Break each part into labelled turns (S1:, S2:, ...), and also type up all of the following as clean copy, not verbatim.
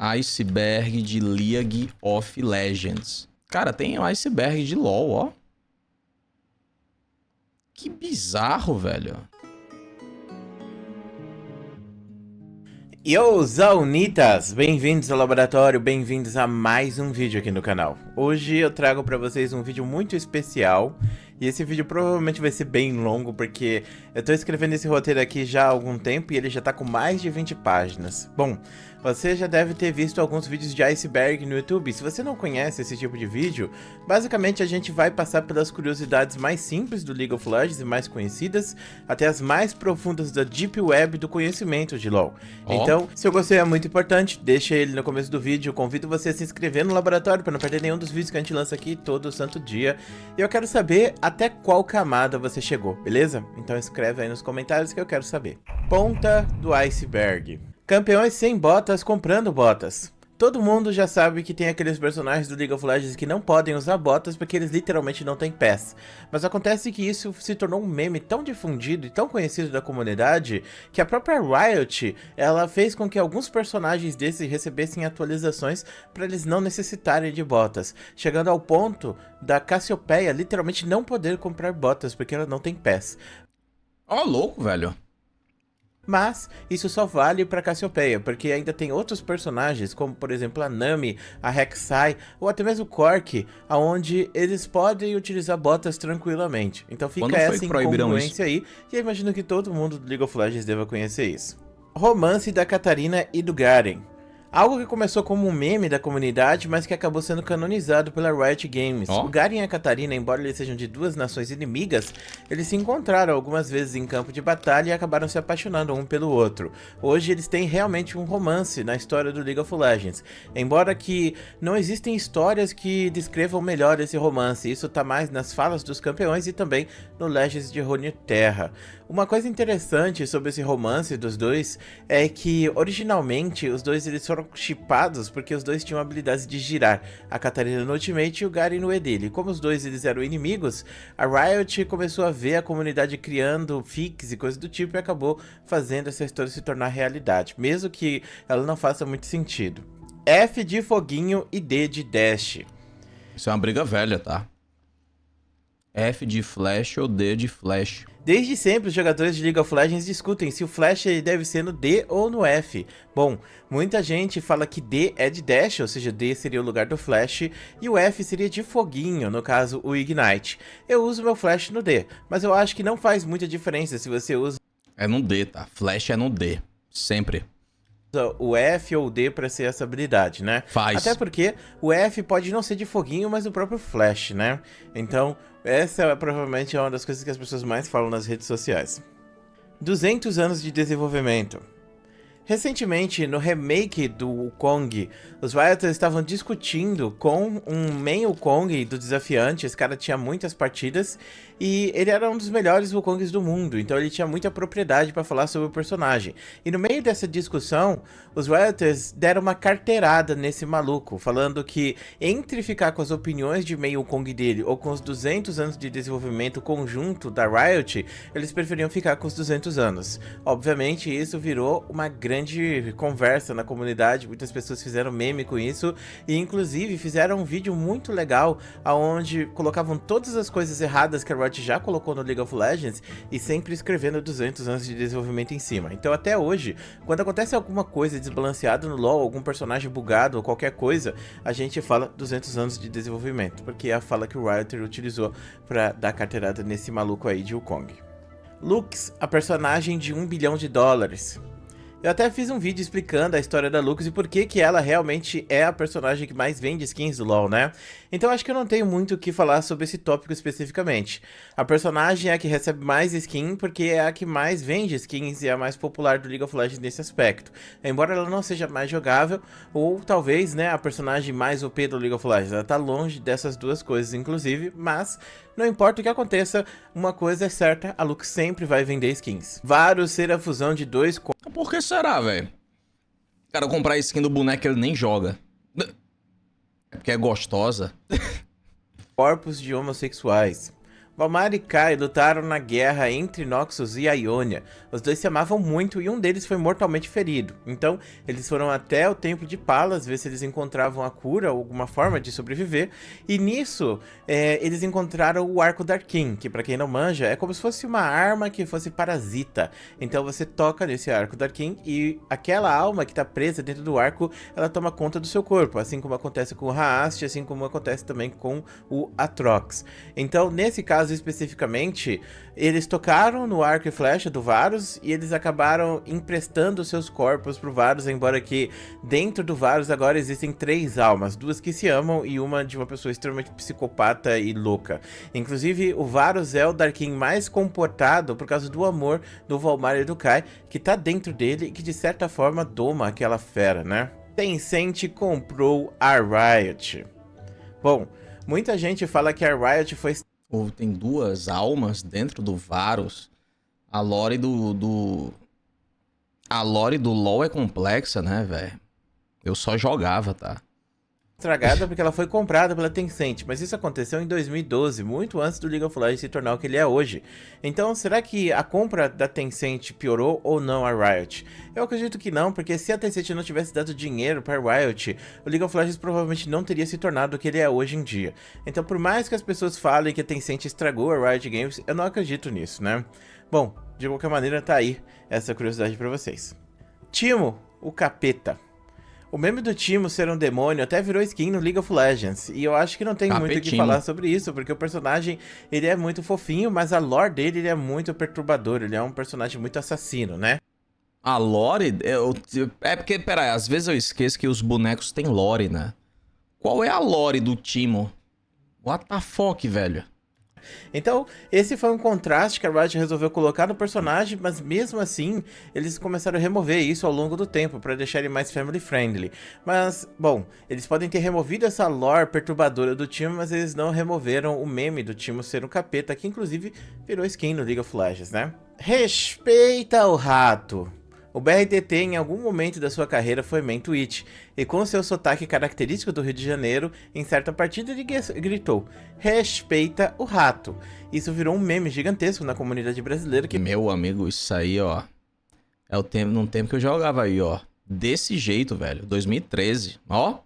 S1: Iceberg de League of Legends. Cara, tem um iceberg de LoL, ó. Que bizarro, velho.
S2: Yo, Zaunitas! Bem-vindos ao laboratório, bem-vindos a mais um vídeo aqui no canal. Hoje eu trago pra vocês um vídeo muito especial. E esse vídeo provavelmente vai ser bem longo, porque eu tô escrevendo esse roteiro aqui já há algum tempo e ele já tá com mais de 20 páginas. Bom, você já deve ter visto alguns vídeos de iceberg no YouTube. Se você não conhece esse tipo de vídeo, basicamente a gente vai passar pelas curiosidades mais simples do League of Legends e mais conhecidas, até as mais profundas da Deep Web do conhecimento de LoL. Então, seu gostei é muito importante, deixa ele no começo do vídeo, convido você a se inscrever no laboratório para não perder nenhum dos vídeos que a gente lança aqui todo santo dia. E eu quero saber até qual camada você chegou, beleza? Então escreve aí nos comentários que eu quero saber. Ponta do iceberg. Campeões sem botas comprando botas. Todo mundo já sabe que tem aqueles personagens do League of Legends que não podem usar botas porque eles literalmente não têm pés. Mas acontece que isso se tornou um meme tão difundido e tão conhecido da comunidade que a própria Riot, ela fez com que alguns personagens desses recebessem atualizações para eles não necessitarem de botas, chegando ao ponto da Cassiopeia literalmente não poder comprar botas porque ela não tem pés.
S1: Ó, louco, velho.
S2: Mas isso só vale pra Cassiopeia, porque ainda tem outros personagens, como por exemplo a Nami, a Rek'Sai, ou até mesmo o Corki, onde eles podem utilizar botas tranquilamente. Então fica essa incongruência aí, e eu imagino que todo mundo do League of Legends deva conhecer isso. Romance da Katarina e do Garen. Algo que começou como um meme da comunidade, mas que acabou sendo canonizado pela Riot Games. O Garen e a Katarina, embora eles sejam de duas nações inimigas, eles se encontraram algumas vezes em campo de batalha e acabaram se apaixonando um pelo outro. Hoje eles têm realmente um romance na história do League of Legends. Embora que não existem histórias que descrevam melhor esse romance, isso tá mais nas falas dos campeões e também no Legends de Runeterra. Uma coisa interessante sobre esse romance dos dois é que originalmente os dois eles foram shippados porque os dois tinham habilidades de girar, a Katarina no Ultimate e o Garen no E dele. Como os dois eles eram inimigos, a Riot começou a ver a comunidade criando fics e coisas do tipo e acabou fazendo essa história se tornar realidade, mesmo que ela não faça muito sentido. F de foguinho e D de dash.
S1: Isso é uma briga velha, tá? F de flash ou D de flash.
S2: Desde sempre os jogadores de League of Legends discutem se o flash deve ser no D ou no F. Bom, muita gente fala que D é de dash, ou seja, D seria o lugar do flash, e o F seria de foguinho, no caso o ignite. Eu uso meu flash no D, mas eu acho que não faz muita diferença se você usa...
S1: É no D, tá? Flash é no D, sempre.
S2: O F ou o D para ser essa habilidade, né?
S1: Faz.
S2: Até porque o F pode não ser de foguinho, mas o próprio flash, né? Então, essa provavelmente é uma das coisas que as pessoas mais falam nas redes sociais. 200 anos de desenvolvimento. Recentemente, no remake do Wukong, os Rioters estavam discutindo com um main Wukong do desafiante. Esse cara tinha muitas partidas e ele era um dos melhores Wukongs do mundo, então ele tinha muita propriedade para falar sobre o personagem. E no meio dessa discussão, os Rioters deram uma carteirada nesse maluco, falando que entre ficar com as opiniões de main Wukong dele ou com os 200 anos de desenvolvimento conjunto da Riot, eles preferiam ficar com os 200 anos. Obviamente, isso virou uma grande conversa na comunidade, muitas pessoas fizeram meme com isso e inclusive fizeram um vídeo muito legal onde colocavam todas as coisas erradas que a Riot já colocou no League of Legends e sempre escrevendo 200 anos de desenvolvimento em cima. Então até hoje, quando acontece alguma coisa desbalanceada no LoL, algum personagem bugado ou qualquer coisa, a gente fala 200 anos de desenvolvimento, porque é a fala que o Riot utilizou para dar carteirada nesse maluco aí de Wukong. Lux, a personagem de $1 bilhão. Eu até fiz um vídeo explicando a história da Lux e por que que ela realmente é a personagem que mais vende skins do LoL, né? Então acho que eu não tenho muito o que falar sobre esse tópico especificamente. A personagem é a que recebe mais skin porque é a que mais vende skins e é a mais popular do League of Legends nesse aspecto. Embora ela não seja mais jogável, ou talvez, né, a personagem mais OP do League of Legends. Ela tá longe dessas duas coisas, inclusive, mas não importa o que aconteça, uma coisa é certa, a Lux sempre vai vender skins. Varus ser a fusão de dois...
S1: Por que será, velho? O cara comprar skin do boneco ele nem joga. É porque é gostosa.
S2: corpos de homossexuais. Valmar e Kai lutaram na guerra entre Noxus e Ionia. Os dois se amavam muito e um deles foi mortalmente ferido. Então, eles foram até o Templo de Palas ver se eles encontravam a cura ou alguma forma de sobreviver. E nisso, eles encontraram o Arco Darkin, que pra quem não manja, é como se fosse uma arma que fosse parasita. Então você toca nesse Arco Darkin e aquela alma que tá presa dentro do arco, ela toma conta do seu corpo. Assim como acontece com o Haast, assim como acontece também com o Atrox. Então, nesse caso especificamente, eles tocaram no arco e flecha do Varus e eles acabaram emprestando seus corpos pro Varus, embora que dentro do Varus agora existem 3 almas, 2 que se amam e uma de uma pessoa extremamente psicopata e louca. Inclusive, o Varus é o Darkin mais comportado por causa do amor do Valmar e do Kai, que tá dentro dele e que de certa forma doma aquela fera, né? Tencent comprou a Riot. Bom, muita gente fala que a Riot foi...
S1: Tem 2 almas dentro do Varus. A lore A lore do LoL é complexa, né, velho? Eu só jogava, tá?
S2: estragada porque ela foi comprada pela Tencent, mas isso aconteceu em 2012, muito antes do League of Legends se tornar o que ele é hoje. Então, será que a compra da Tencent piorou ou não a Riot? Eu acredito que não, porque se a Tencent não tivesse dado dinheiro para a Riot, o League of Legends provavelmente não teria se tornado o que ele é hoje em dia. Então, por mais que as pessoas falem que a Tencent estragou a Riot Games, eu não acredito nisso, né? Bom, de qualquer maneira, tá aí essa curiosidade para vocês. Timo, o capeta. O meme do Timo ser um demônio até virou skin no League of Legends, e eu acho que não tem muito o que falar sobre isso, porque o personagem, ele é muito fofinho, mas a lore dele, ele é muito perturbador, ele é um personagem muito assassino, né?
S1: A lore? É porque, peraí, às vezes eu esqueço que os bonecos têm lore, né? Qual é a lore do Timo? What the fuck, velho?
S2: Então, esse foi um contraste que a Riot resolveu colocar no personagem, mas mesmo assim, eles começaram a remover isso ao longo do tempo, para deixar ele mais family friendly. Mas, bom, eles podem ter removido essa lore perturbadora do Timo, mas eles não removeram o meme do Timo ser um capeta, que inclusive virou skin no League of Legends, né? Respeita o rato! O BRTT em algum momento da sua carreira foi main Twitch, e com seu sotaque característico do Rio de Janeiro, em certa partida ele gritou, respeita o rato. Isso virou um meme gigantesco na comunidade brasileira que...
S1: Meu amigo, isso aí, ó, é o tempo, num tempo que eu jogava aí, ó, desse jeito, velho, 2013, ó.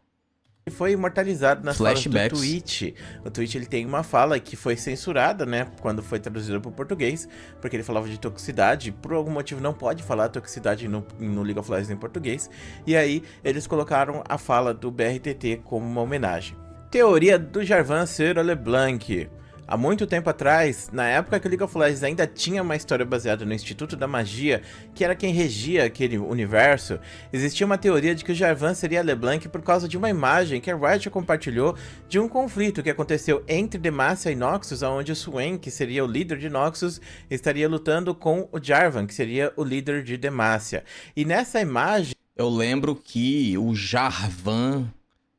S2: Foi imortalizado nas falas do
S1: Flashbacks.
S2: Twitch. O Twitch, ele tem uma fala que foi censurada, né, quando foi traduzida para o português, porque ele falava de toxicidade, por algum motivo não pode falar toxicidade no League of Legends em português, e aí eles colocaram a fala do BRTT como uma homenagem. Teoria do Jarvan ser o LeBlanc. Há muito tempo atrás, na época que o League of Legends ainda tinha uma história baseada no Instituto da Magia, que era quem regia aquele universo, existia uma teoria de que o Jarvan seria LeBlanc por causa de uma imagem que a Riot compartilhou de um conflito que aconteceu entre Demacia e Noxus, onde o Swain, que seria o líder de Noxus, estaria lutando com o Jarvan, que seria o líder de Demacia. E nessa imagem...
S1: Eu lembro que o Jarvan...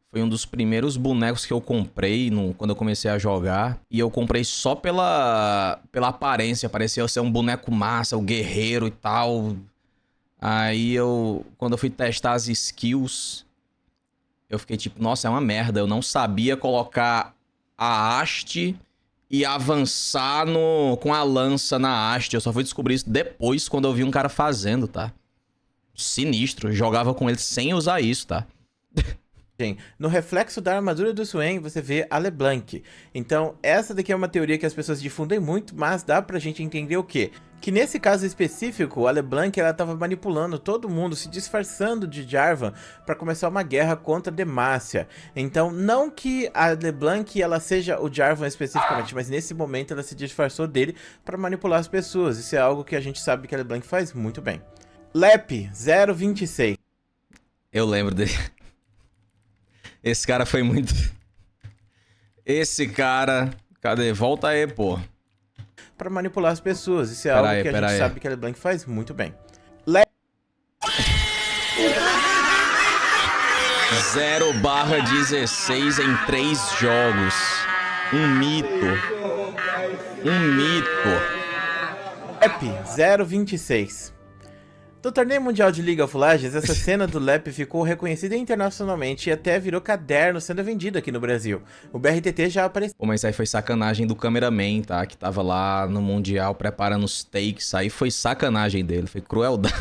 S1: foi um dos primeiros bonecos que eu comprei quando eu comecei a jogar. E eu comprei só pela aparência. Parecia ser um boneco massa, o guerreiro e tal. Aí quando eu fui testar as skills, eu fiquei tipo, nossa, é uma merda. Eu não sabia colocar a haste e avançar com a lança na haste. Eu só fui descobrir isso depois, quando eu vi um cara fazendo, tá? Sinistro. Eu jogava com ele sem usar isso, tá?
S2: No reflexo da armadura do Swain, você vê a LeBlanc. Então, essa daqui é uma teoria que as pessoas difundem muito, mas dá pra gente entender o quê? Que nesse caso específico, a LeBlanc, ela tava manipulando todo mundo, se disfarçando de Jarvan para começar uma guerra contra Demacia. Então, não que a LeBlanc ela seja o Jarvan especificamente, mas nesse momento ela se disfarçou dele para manipular as pessoas. Isso é algo que a gente sabe que a LeBlanc faz muito bem. Lep 026.
S1: Eu lembro dele. Esse cara foi muito... Esse cara... Cadê? Volta aí, pô.
S2: Pra manipular as pessoas. Isso é algo que a gente sabe que a LeBlanc faz muito bem.
S1: 0/16 em 3 jogos. Um mito. Um mito.
S2: Lep 026. No torneio mundial de League of Legends, essa cena do Lep ficou reconhecida internacionalmente e até virou caderno sendo vendido aqui no Brasil. O BRTT já apareceu
S1: Pô, mas isso aí foi sacanagem do cameraman, tá? Que tava lá no Mundial preparando os takes. Aí foi sacanagem dele, foi crueldade.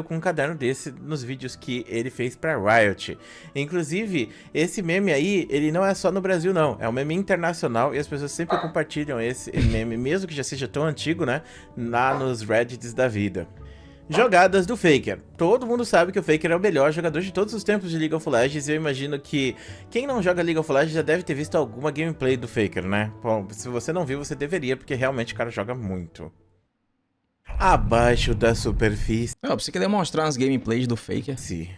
S2: com um caderno desse nos vídeos que ele fez pra Riot. Inclusive, esse meme aí, ele não é só no Brasil não, é um meme internacional e as pessoas sempre compartilham esse meme, mesmo que já seja tão antigo, né? Lá nos Reddits da vida. Jogadas do Faker. Todo mundo sabe que o Faker é o melhor jogador de todos os tempos de League of Legends e eu imagino que quem não joga League of Legends já deve ter visto alguma gameplay do Faker, né? Bom, se você não viu, você deveria, porque realmente o cara joga muito. Abaixo da superfície.
S1: Eu pensei que ia demonstrar umas gameplays do Faker.
S2: Sim.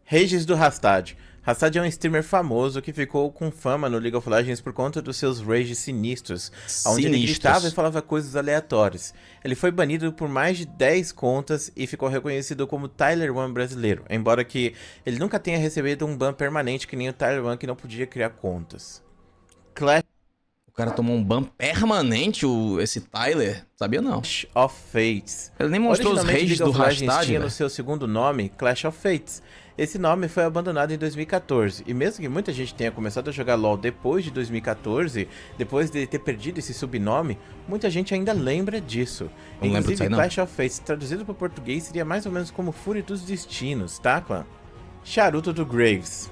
S2: Rages do Rastad. Rastad é um streamer famoso que ficou com fama no League of Legends por conta dos seus rages sinistros, onde ele gritava e falava coisas aleatórias. Ele foi banido por mais de 10 contas e ficou reconhecido como Tyler One brasileiro, embora que ele nunca tenha recebido um ban permanente que nem o Tyler One, que não podia criar contas. Clash
S1: O cara tomou um ban permanente, esse Tyler? Sabia não.
S2: of Fates.
S1: Ele nem mostrou os rages do Rastad,
S2: tinha no seu segundo nome Clash of Fates. Esse nome foi abandonado em 2014, e mesmo que muita gente tenha começado a jogar LoL depois de 2014, depois de ter perdido esse subnome, muita gente ainda lembra disso.
S1: Não lembro disso aí, não.
S2: Clash of Fates, traduzido para o português, seria mais ou menos como Fúria dos Destinos, tá, clã? Charuto do Graves.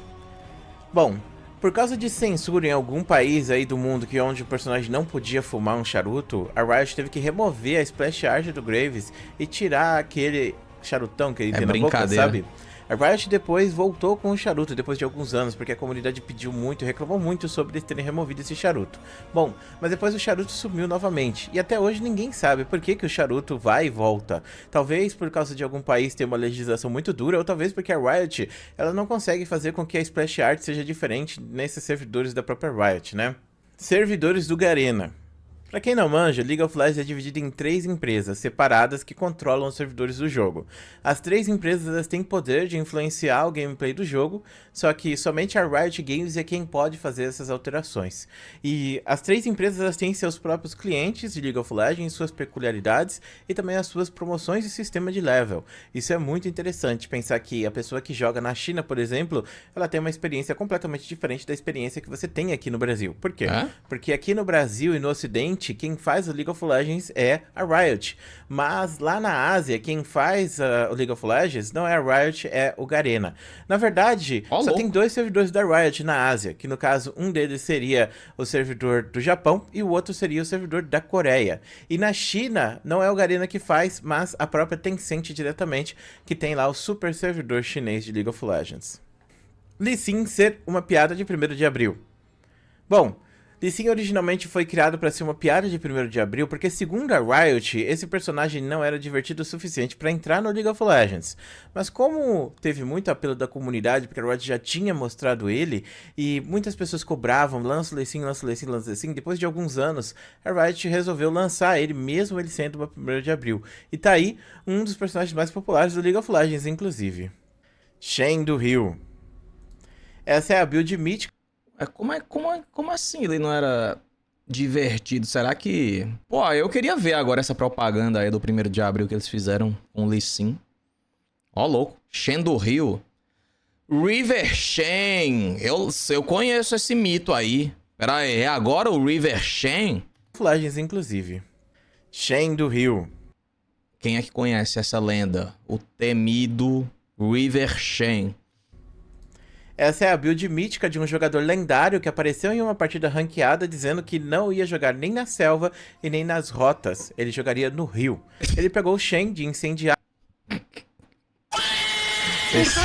S2: Bom, por causa de censura em algum país aí do mundo onde o personagem não podia fumar um charuto, a Riot teve que remover a splash art do Graves e tirar aquele charutão que ele tem na boca, sabe? A Riot depois voltou com o charuto, depois de alguns anos, porque a comunidade pediu muito, reclamou muito sobre eles terem removido esse charuto. Bom, mas depois o charuto sumiu novamente, e até hoje ninguém sabe por que o charuto vai e volta. Talvez por causa de algum país ter uma legislação muito dura, ou talvez porque a Riot ela não consegue fazer com que a splash art seja diferente nesses servidores da própria Riot, né? Servidores do Garena. Pra quem não manja, League of Legends é dividido em 3 empresas separadas que controlam os servidores do jogo. As 3 empresas elas têm poder de influenciar o gameplay do jogo, só que somente a Riot Games é quem pode fazer essas alterações. E as 3 empresas elas têm seus próprios clientes de League of Legends, suas peculiaridades e também as suas promoções e sistema de level. Isso é muito interessante, pensar que a pessoa que joga na China, por exemplo, ela tem uma experiência completamente diferente da experiência que você tem aqui no Brasil. Por quê? Porque aqui no Brasil e no Ocidente, quem faz o League of Legends é a Riot, mas lá na Ásia, quem faz o League of Legends não é a Riot, é o Garena. Na verdade, só tem 2 servidores da Riot na Ásia, que no caso, um deles seria o servidor do Japão e o outro seria o servidor da Coreia. E na China, não é o Garena que faz, mas a própria Tencent diretamente, que tem lá o super servidor chinês de League of Legends. Lee Sin ser uma piada de 1º de abril. Bom, Lee Sin originalmente foi criado para ser uma piada de 1º de abril, porque segundo a Riot, esse personagem não era divertido o suficiente para entrar no League of Legends. Mas como teve muito apelo da comunidade, porque a Riot já tinha mostrado ele, e muitas pessoas cobravam, lança o Lee Sin, lança o Lee Sin, lança o Lee Sin, depois de alguns anos, a Riot resolveu lançar ele, mesmo ele sendo uma 1º de abril. E tá aí um dos personagens mais populares do League of Legends, inclusive. Shen do Rio. Essa é a build mítica.
S1: Como assim ele não era divertido? Será que... Pô, eu queria ver agora essa propaganda aí do 1º de abril que eles fizeram com o Lee Sin. Ó, louco. Shen do Rio. River Shen. Eu conheço esse mito aí. Pera aí, é agora o River Shen?
S2: Legends, inclusive. Shen do Rio.
S1: Quem é que conhece essa lenda? O temido River Shen.
S2: Essa é a build mítica de um jogador lendário que apareceu em uma partida ranqueada dizendo que não ia jogar nem na selva e nem nas rotas. Ele jogaria no rio. Ele pegou o Shen de incendiar...
S1: Isso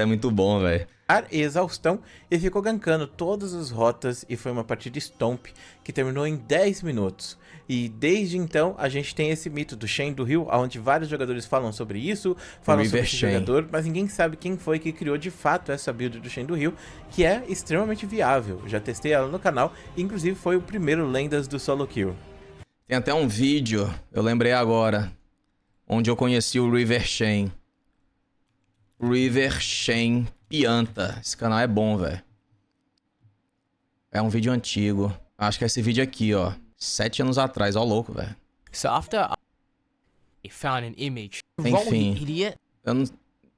S1: é muito bom, velho.
S2: E exaustão e ficou gankando todas as rotas e foi uma partida Stomp que terminou em 10 minutos. E desde então a gente tem esse mito do Shen do Rio, onde vários jogadores falam sobre isso, falam sobre esse jogador, mas ninguém sabe quem foi que criou de fato essa build do Shen do Rio, que é extremamente viável. Já testei ela no canal, inclusive foi o primeiro lendas do solo kill.
S1: Tem até um vídeo, eu lembrei agora, onde eu conheci o River Shen. River Shen Pianta. Esse canal é bom, velho. É um vídeo antigo. Acho que é esse vídeo aqui, ó. 7 anos atrás, ó louco, velho.
S3: So after I found an image.
S1: Enfim.
S3: Wrong, you idiot.
S1: Eu não...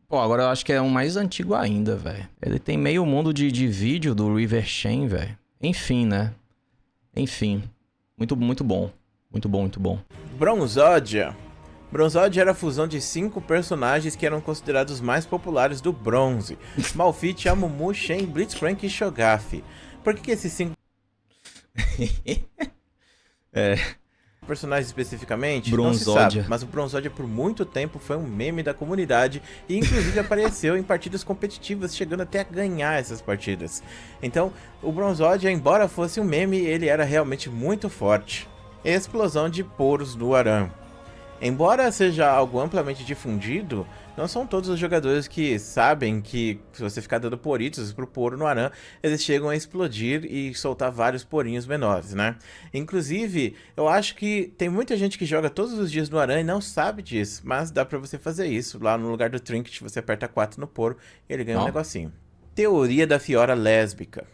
S1: Pô, agora eu acho que é um mais antigo ainda, velho. Ele tem meio mundo de vídeo do River Chain, velho. Enfim, né? Enfim. Muito, muito bom. Muito bom, muito bom.
S2: Bronzódia. Bronzódia era a fusão de 5 personagens que eram considerados os mais populares do bronze. Malphite, Amumu, Shen, Blitzcrank e Cho'Gath. Por que esses 5 personagens especificamente? Não se
S1: Bronzódia.
S2: sabe, mas o Bronzódia por muito tempo foi um meme da comunidade e inclusive apareceu em partidas competitivas, chegando até a ganhar essas partidas. Então, o Bronzódia, embora fosse um meme, ele era realmente muito forte. Explosão de poros no Aran. Embora seja algo amplamente difundido, não são todos os jogadores que sabem que se você ficar dando poritos pro poro no Aran, eles chegam a explodir e soltar vários porinhos menores, né? Inclusive, eu acho que tem muita gente que joga todos os dias no Aran e não sabe disso, mas dá pra você fazer isso. Lá no lugar do Trinket, você aperta 4 no poro e ele ganha um negocinho. Teoria da Fiora lésbica.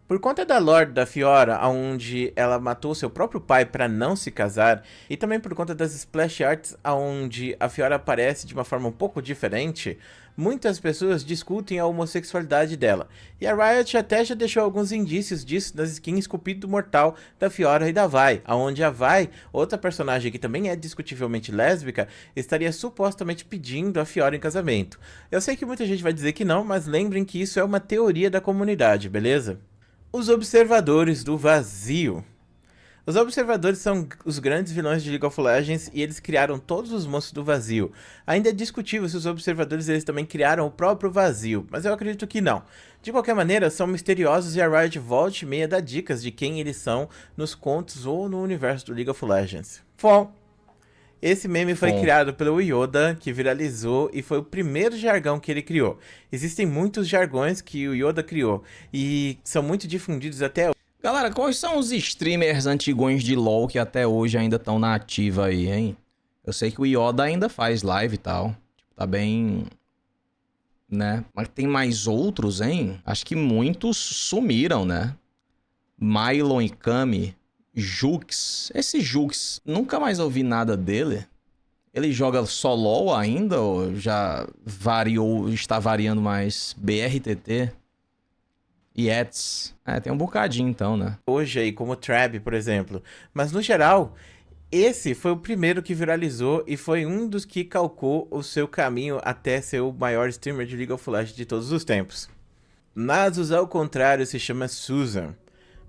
S2: Por conta da lore da Fiora, onde ela matou seu próprio pai para não se casar, e também por conta das splash arts, onde a Fiora aparece de uma forma um pouco diferente, muitas pessoas discutem a homossexualidade dela. E a Riot até já deixou alguns indícios disso nas skins Cupido Mortal da Fiora e da Vi, onde a Vi, outra personagem que também é discutivelmente lésbica, estaria supostamente pedindo a Fiora em casamento. Eu sei que muita gente vai dizer que não, mas lembrem que isso é uma teoria da comunidade, beleza? Os Observadores do Vazio. Os Observadores são os grandes vilões de League of Legends e eles criaram todos os monstros do vazio. Ainda é discutível se os Observadores eles também criaram o próprio vazio, mas eu acredito que não. De qualquer maneira, são misteriosos e a Riot volta e meia dá dicas de quem eles são nos contos ou no universo do League of Legends. Bom, esse meme foi criado pelo Yoda, que viralizou e foi o primeiro jargão que ele criou. Existem muitos jargões que o Yoda criou e são muito difundidos até hoje.
S1: Galera, quais são os streamers antigões de LoL que até hoje ainda estão na ativa aí, hein? Eu sei que o Yoda ainda faz live e tal. Tá bem... né? Mas tem mais outros, hein? Acho que muitos sumiram, né? Mylon e Kami... Jux. Esse Jux, nunca mais ouvi nada dele. Ele joga só LoL ainda ou já variou, está variando mais? BRTT? Yets. Tem um bocadinho então, né?
S2: Hoje aí, como Trab, por exemplo. Mas no geral, esse foi o primeiro que viralizou e foi um dos que calcou o seu caminho até ser o maior streamer de League of Legends de todos os tempos. Nasus, ao contrário, se chama Susan.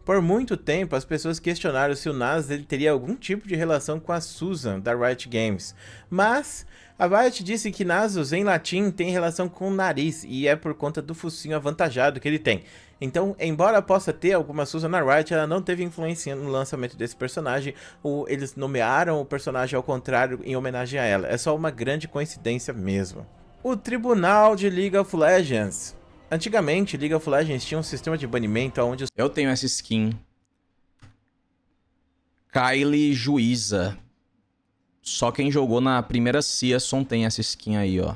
S2: Por muito tempo, as pessoas questionaram se o Nasus ele teria algum tipo de relação com a Susan, da Riot Games. Mas a Riot disse que Nasus, em latim, tem relação com o nariz, e é por conta do focinho avantajado que ele tem. Então, embora possa ter alguma Susan na Riot, ela não teve influência no lançamento desse personagem, ou eles nomearam o personagem ao contrário em homenagem a ela. É só uma grande coincidência mesmo. O Tribunal de League of Legends. Antigamente, League of Legends tinha um sistema de banimento onde os...
S1: Eu tenho essa skin. Kylie Juíza. Só quem jogou na primeira Season tem essa skin aí, ó.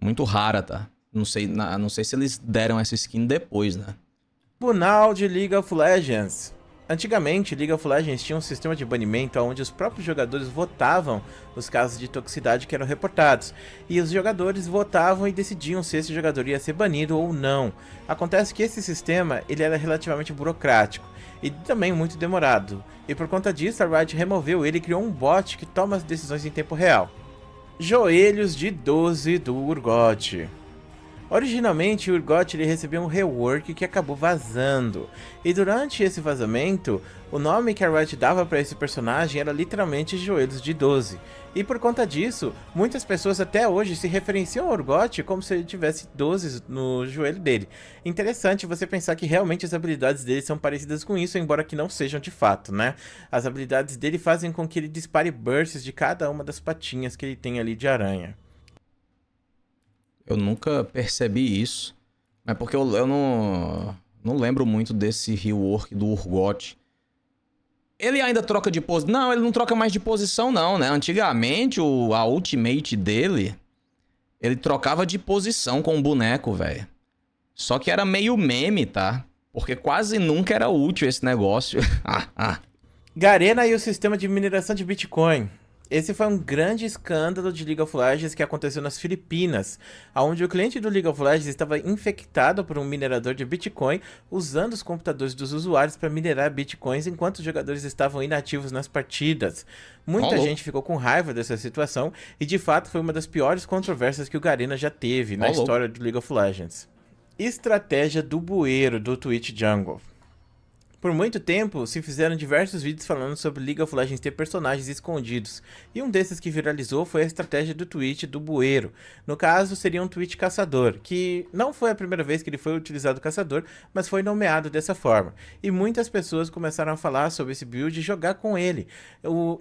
S1: Muito rara, tá? Não sei se eles deram essa skin depois, né?
S2: Tribunal de League of Legends. Antigamente, League of Legends tinha um sistema de banimento onde os próprios jogadores votavam os casos de toxicidade que eram reportados. E os jogadores votavam e decidiam se esse jogador ia ser banido ou não. Acontece que esse sistema ele era relativamente burocrático e também muito demorado. E por conta disso, a Riot removeu ele e criou um bot que toma as decisões em tempo real. Joelhos de 12 do Urgot. Originalmente, o Urgot ele recebeu um rework que acabou vazando, e durante esse vazamento, o nome que a Riot dava para esse personagem era literalmente Joelhos de 12. E por conta disso, muitas pessoas até hoje se referenciam ao Urgot como se ele tivesse 12 no joelho dele. Interessante você pensar que realmente as habilidades dele são parecidas com isso, embora que não sejam de fato, né? As habilidades dele fazem com que ele dispare bursts de cada uma das patinhas que ele tem ali de aranha.
S1: Eu nunca percebi isso. Mas porque eu não lembro muito desse rework do Urgot. Ele ainda troca de posição? Não, ele não troca mais de posição não, né? Antigamente, a ultimate dele, ele trocava de posição com o boneco, velho. Só que era meio meme, tá? Porque quase nunca era útil esse negócio.
S2: Garena e o sistema de mineração de Bitcoin. Esse foi um grande escândalo de League of Legends que aconteceu nas Filipinas, onde o cliente do League of Legends estava infectado por um minerador de Bitcoin, usando os computadores dos usuários para minerar Bitcoins enquanto os jogadores estavam inativos nas partidas. Muita gente ficou com raiva dessa situação e de fato foi uma das piores controvérsias que o Garena já teve na história do League of Legends. Estratégia do bueiro do Twitch Jungle. Por muito tempo, se fizeram diversos vídeos falando sobre League of Legends ter personagens escondidos, e um desses que viralizou foi a estratégia do Twitch do bueiro. No caso, seria um Twitch caçador, que não foi a primeira vez que ele foi utilizado caçador, mas foi nomeado dessa forma. E muitas pessoas começaram a falar sobre esse build e jogar com ele. O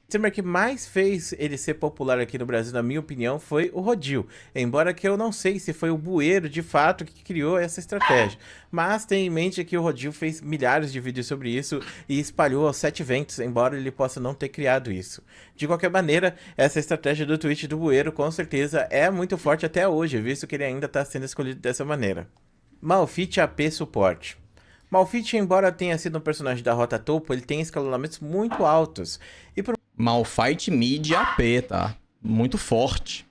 S2: streamer que mais fez ele ser popular aqui no Brasil, na minha opinião, foi o Rodil. Embora que eu não sei se foi o bueiro, de fato, que criou essa estratégia. Mas tenha em mente que o Rodil fez milhares de vídeos sobre isso e espalhou aos 7 ventos, embora ele possa não ter criado isso. De qualquer maneira, essa estratégia do Twitch do bueiro, com certeza, é muito forte até hoje, visto que ele ainda está sendo escolhido dessa maneira. Malphite AP Suporte. Malphite, embora tenha sido um personagem da Rota Topo, ele tem escalonamentos muito altos. E por
S1: Malphite mid AP, tá? Muito forte.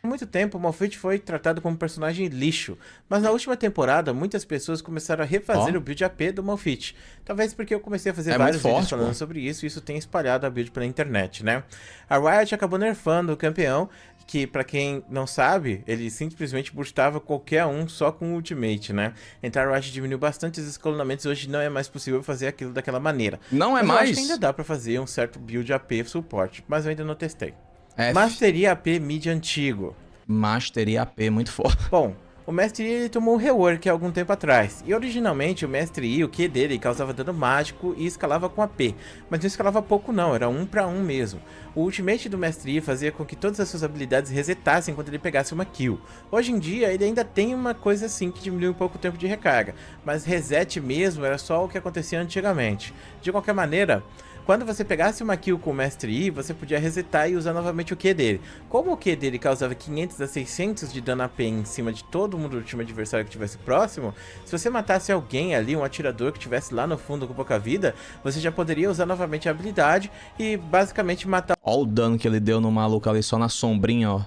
S2: muito tempo, o Malphite foi tratado como personagem lixo, mas na última temporada, muitas pessoas começaram a refazer o build AP do Malphite. Talvez porque eu comecei a fazer vários vídeos falando sobre isso, e isso tem espalhado a build pela internet, né? A Riot acabou nerfando o campeão, que pra quem não sabe, ele simplesmente boostava qualquer um só com o ultimate, né? Então a Riot diminuiu bastante os escalonamentos, hoje não é mais possível fazer aquilo daquela maneira.
S1: Não é
S2: mas
S1: mais?
S2: Eu acho que ainda dá pra fazer um certo build AP suporte, mas eu ainda não testei.
S1: F.
S2: Mastery AP mid antigo.
S1: Mastery AP, muito forte.
S2: Bom, o Mestre Yi ele tomou um rework há algum tempo atrás, e originalmente o Mestre Yi, o Q dele causava dano mágico e escalava com AP, mas não escalava pouco não, era 1 para 1 mesmo. O ultimate do Mestre Yi fazia com que todas as suas habilidades resetassem quando ele pegasse uma kill. Hoje em dia ele ainda tem uma coisa assim que diminui um pouco o tempo de recarga, mas reset mesmo era só o que acontecia antigamente. De qualquer maneira, quando você pegasse uma kill com o Mestre Yi, você podia resetar e usar novamente o Q dele. Como o Q dele causava 500 a 600 de dano AP em cima de todo mundo do time adversário que estivesse próximo, se você matasse alguém ali, um atirador que estivesse lá no fundo com pouca vida, você já poderia usar novamente a habilidade e basicamente matar
S1: Olha o dano que ele deu no maluco ali só na sombrinha, ó.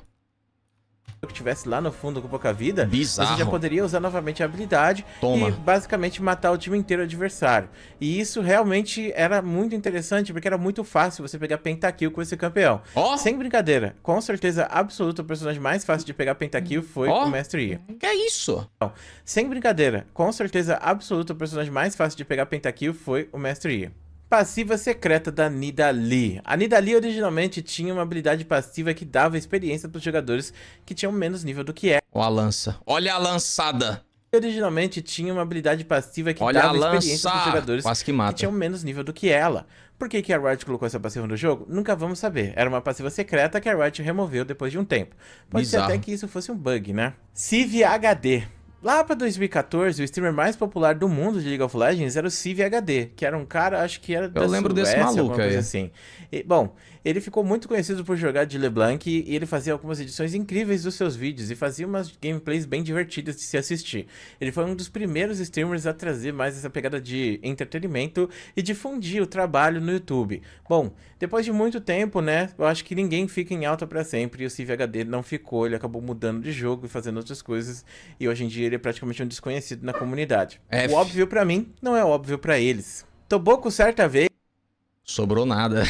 S2: que estivesse lá no fundo com pouca vida,
S1: Bizarro.
S2: você já poderia usar novamente a habilidade
S1: Toma.
S2: e basicamente matar o time inteiro adversário. E isso realmente era muito interessante, porque era muito fácil você pegar pentakill com esse campeão.
S1: Ó.
S2: Sem brincadeira, com certeza absoluta, o personagem mais fácil de pegar pentakill foi o Mestre Yi.
S1: Que é isso?
S2: Sem brincadeira, com certeza absoluta, o personagem mais fácil de pegar pentakill foi o Mestre Yi. Passiva secreta da Nidalee. A Nidalee originalmente tinha uma habilidade passiva que dava experiência para os jogadores que tinham menos nível do que ela.
S1: Ó a lança. Olha a lançada.
S2: Originalmente tinha uma habilidade passiva que
S1: Olha
S2: dava
S1: a
S2: experiência para os
S1: lança.
S2: jogadores
S1: Quase que
S2: que
S1: mata.
S2: tinham menos nível do que ela. Por que a Riot colocou essa passiva no jogo? Nunca vamos saber. Era uma passiva secreta que a Riot removeu depois de um tempo. Pode ser
S1: Bizarro.
S2: até que isso fosse um bug, né? Civ HD. Lá pra 2014, o streamer mais popular do mundo de League of Legends era o Civ HD, que era um cara, acho que era da
S1: Eu lembro desse
S2: Suécia,
S1: maluco
S2: alguma coisa
S1: aí.
S2: assim. E, bom, ele ficou muito conhecido por jogar de LeBlanc e ele fazia algumas edições incríveis dos seus vídeos e fazia umas gameplays bem divertidas de se assistir. Ele foi um dos primeiros streamers a trazer mais essa pegada de entretenimento e difundir o trabalho no YouTube. Bom, depois de muito tempo, né, eu acho que ninguém fica em alta pra sempre e o Civ HD não ficou, ele acabou mudando de jogo e fazendo outras coisas e hoje em dia ele é praticamente um desconhecido na comunidade.
S1: F.
S2: O óbvio pra mim não é óbvio pra eles. Tobocco certa vez,
S1: Sobrou nada.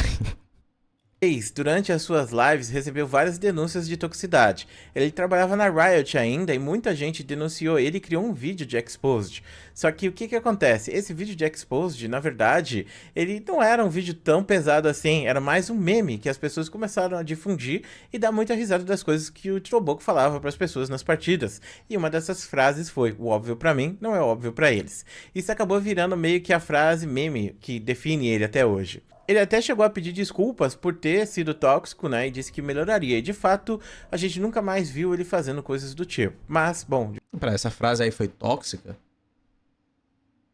S2: durante as suas lives, recebeu várias denúncias de toxicidade. Ele trabalhava na Riot ainda e muita gente denunciou ele e criou um vídeo de Exposed. Só que o que acontece? Esse vídeo de Exposed, na verdade, ele não era um vídeo tão pesado assim, era mais um meme que as pessoas começaram a difundir e dar muita risada das coisas que o Tobocco falava para as pessoas nas partidas. E uma dessas frases foi: o óbvio pra mim não é óbvio pra eles. Isso acabou virando meio que a frase meme que define ele até hoje. Ele até chegou a pedir desculpas por ter sido tóxico, né, e disse que melhoraria. E de fato, a gente nunca mais viu ele fazendo coisas do tipo. Mas, bom...
S1: Pera, essa frase aí foi tóxica?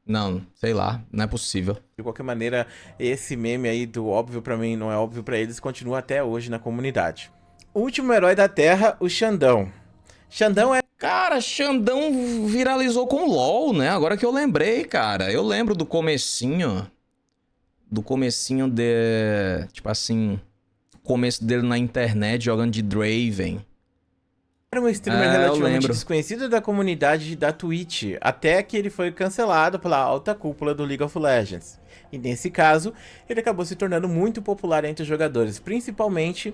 S1: Não, sei lá, não é possível.
S2: De qualquer maneira, esse meme aí do óbvio pra mim não é óbvio pra eles continua até hoje na comunidade. O último herói da Terra, o Xandão. Xandão é...
S1: Cara, Xandão viralizou com LoL, né? Agora que eu lembrei, cara. Eu lembro do comecinho. Do comecinho de... Tipo assim... Começo dele na internet jogando de Draven.
S2: Era um streamer
S1: eu
S2: relativamente
S1: lembro.
S2: desconhecido da comunidade da Twitch, até que ele foi cancelado pela alta cúpula do League of Legends. E nesse caso, ele acabou se tornando muito popular entre os jogadores, principalmente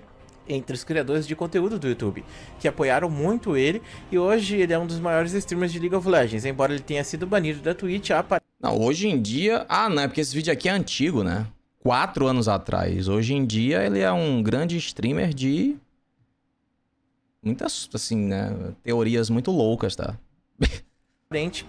S2: entre os criadores de conteúdo do YouTube, que apoiaram muito ele, e hoje ele é um dos maiores streamers de League of Legends, embora ele tenha sido banido da Twitch.
S1: Não, hoje em dia... Ah, não, é porque esse vídeo aqui é antigo, né? 4 anos atrás. Hoje em dia ele é um grande streamer de... Muitas, assim, né? Teorias muito loucas, tá?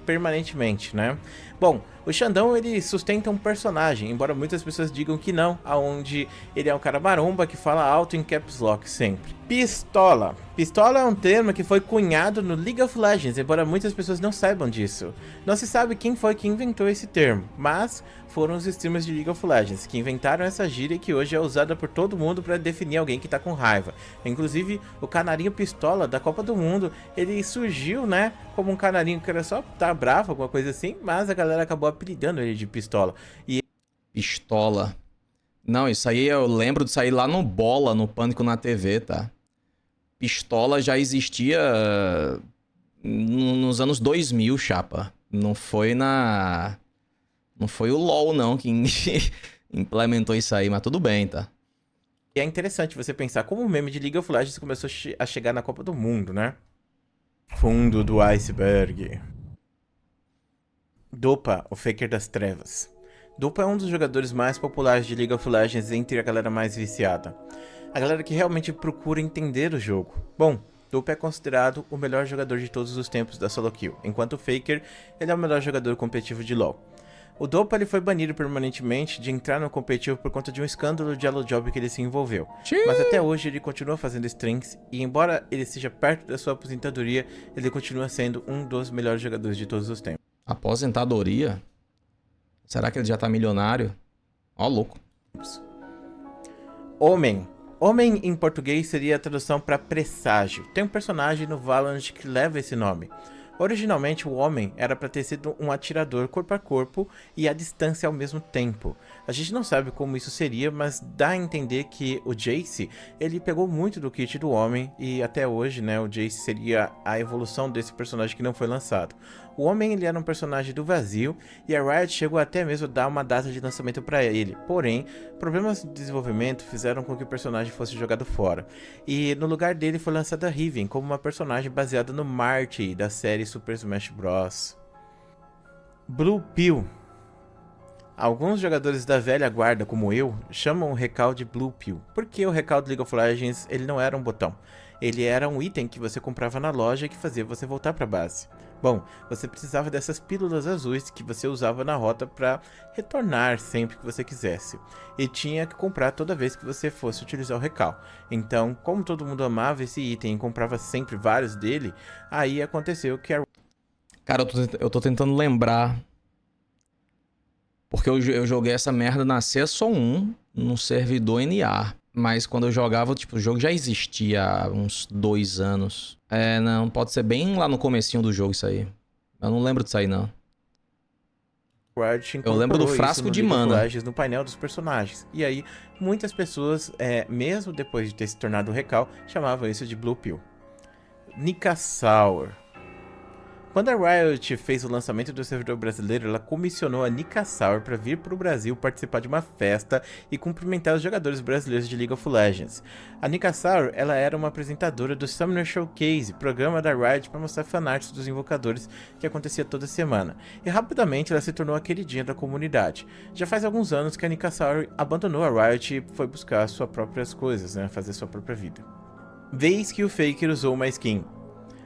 S2: Permanentemente, né? Bom, o Xandão, ele sustenta um personagem, embora muitas pessoas digam que não, aonde ele é um cara maromba que fala alto em caps lock sempre. Pistola. Pistola é um termo que foi cunhado no League of Legends, embora muitas pessoas não saibam disso. Não se sabe quem foi que inventou esse termo, mas foram os streamers de League of Legends que inventaram essa gíria que hoje é usada por todo mundo para definir alguém que tá com raiva. Inclusive, o canarinho pistola da Copa do Mundo, ele surgiu, né, como um canarinho que era só tá bravo, alguma coisa assim, mas a galera acabou apelidando ele de pistola. E
S1: Pistola. Não, isso aí eu lembro de sair lá no Bola, no Pânico na TV, tá? Pistola já existia nos anos 2000, chapa. Não foi na... Não foi o LoL, não, que implementou isso aí, mas tudo bem, tá?
S2: é interessante você pensar como o meme de League of Legends começou a chegar na Copa do Mundo, né? Fundo do iceberg. Dopa, o Faker das Trevas. Dopa é um dos jogadores mais populares de League of Legends entre a galera mais viciada. A galera que realmente procura entender o jogo. Bom, Dopa é considerado o melhor jogador de todos os tempos da solo kill, enquanto o Faker ele é o melhor jogador competitivo de LoL. O Dopa ele foi banido permanentemente de entrar no competitivo por conta de um escândalo de Elo Job que ele se envolveu. Mas até hoje ele continua fazendo streams e embora ele esteja perto da sua aposentadoria, ele continua sendo um dos melhores jogadores de todos os tempos.
S1: Aposentadoria? Será que ele já tá milionário? Ó, louco.
S2: Homem. Homem em português seria a tradução para presságio. Tem um personagem no Valorant que leva esse nome. Originalmente, o homem era para ter sido um atirador corpo a corpo e à distância ao mesmo tempo. A gente não sabe como isso seria, mas dá a entender que o Jayce, ele pegou muito do kit do homem e até hoje, né, o Jayce seria a evolução desse personagem que não foi lançado. O homem ele era um personagem do vazio e a Riot chegou até mesmo a dar uma data de lançamento para ele. Porém, problemas de desenvolvimento fizeram com que o personagem fosse jogado fora. E no lugar dele foi lançada a Riven como uma personagem baseada no Marty da série Super Smash Bros. Blue Pill. Alguns jogadores da velha guarda, como eu, chamam o recal de Blue Pill, porque o recal do League of Legends ele não era um botão. Ele era um item que você comprava na loja e que fazia você voltar para a base. Bom, você precisava dessas pílulas azuis que você usava na rota para retornar sempre que você quisesse. E tinha que comprar toda vez que você fosse utilizar o recal. Então, como todo mundo amava esse item e comprava sempre vários dele, aí aconteceu que a...
S1: Cara, eu tô tentando lembrar. Porque eu joguei essa merda na CS1, no servidor NA. Mas quando eu jogava, tipo, o jogo já existia há uns 2 anos. É, não, pode ser bem lá no comecinho do jogo isso aí. Eu não lembro disso aí, não. Eu lembro do frasco de mana
S2: no painel dos personagens. E aí, muitas pessoas, mesmo depois de ter se tornado o recal, chamavam isso de Blue Pill. Nicasaur. Quando a Riot fez o lançamento do servidor brasileiro, ela comissionou a Nicasaur para vir para o Brasil participar de uma festa e cumprimentar os jogadores brasileiros de League of Legends. A Nicasaur, ela era uma apresentadora do Summoner Showcase, programa da Riot para mostrar fanarts dos invocadores que acontecia toda semana. E rapidamente ela se tornou a queridinha da comunidade. Já faz alguns anos que a Nicasaur abandonou a Riot e foi buscar suas próprias coisas, né, fazer sua própria vida. Vez que o Faker usou uma skin.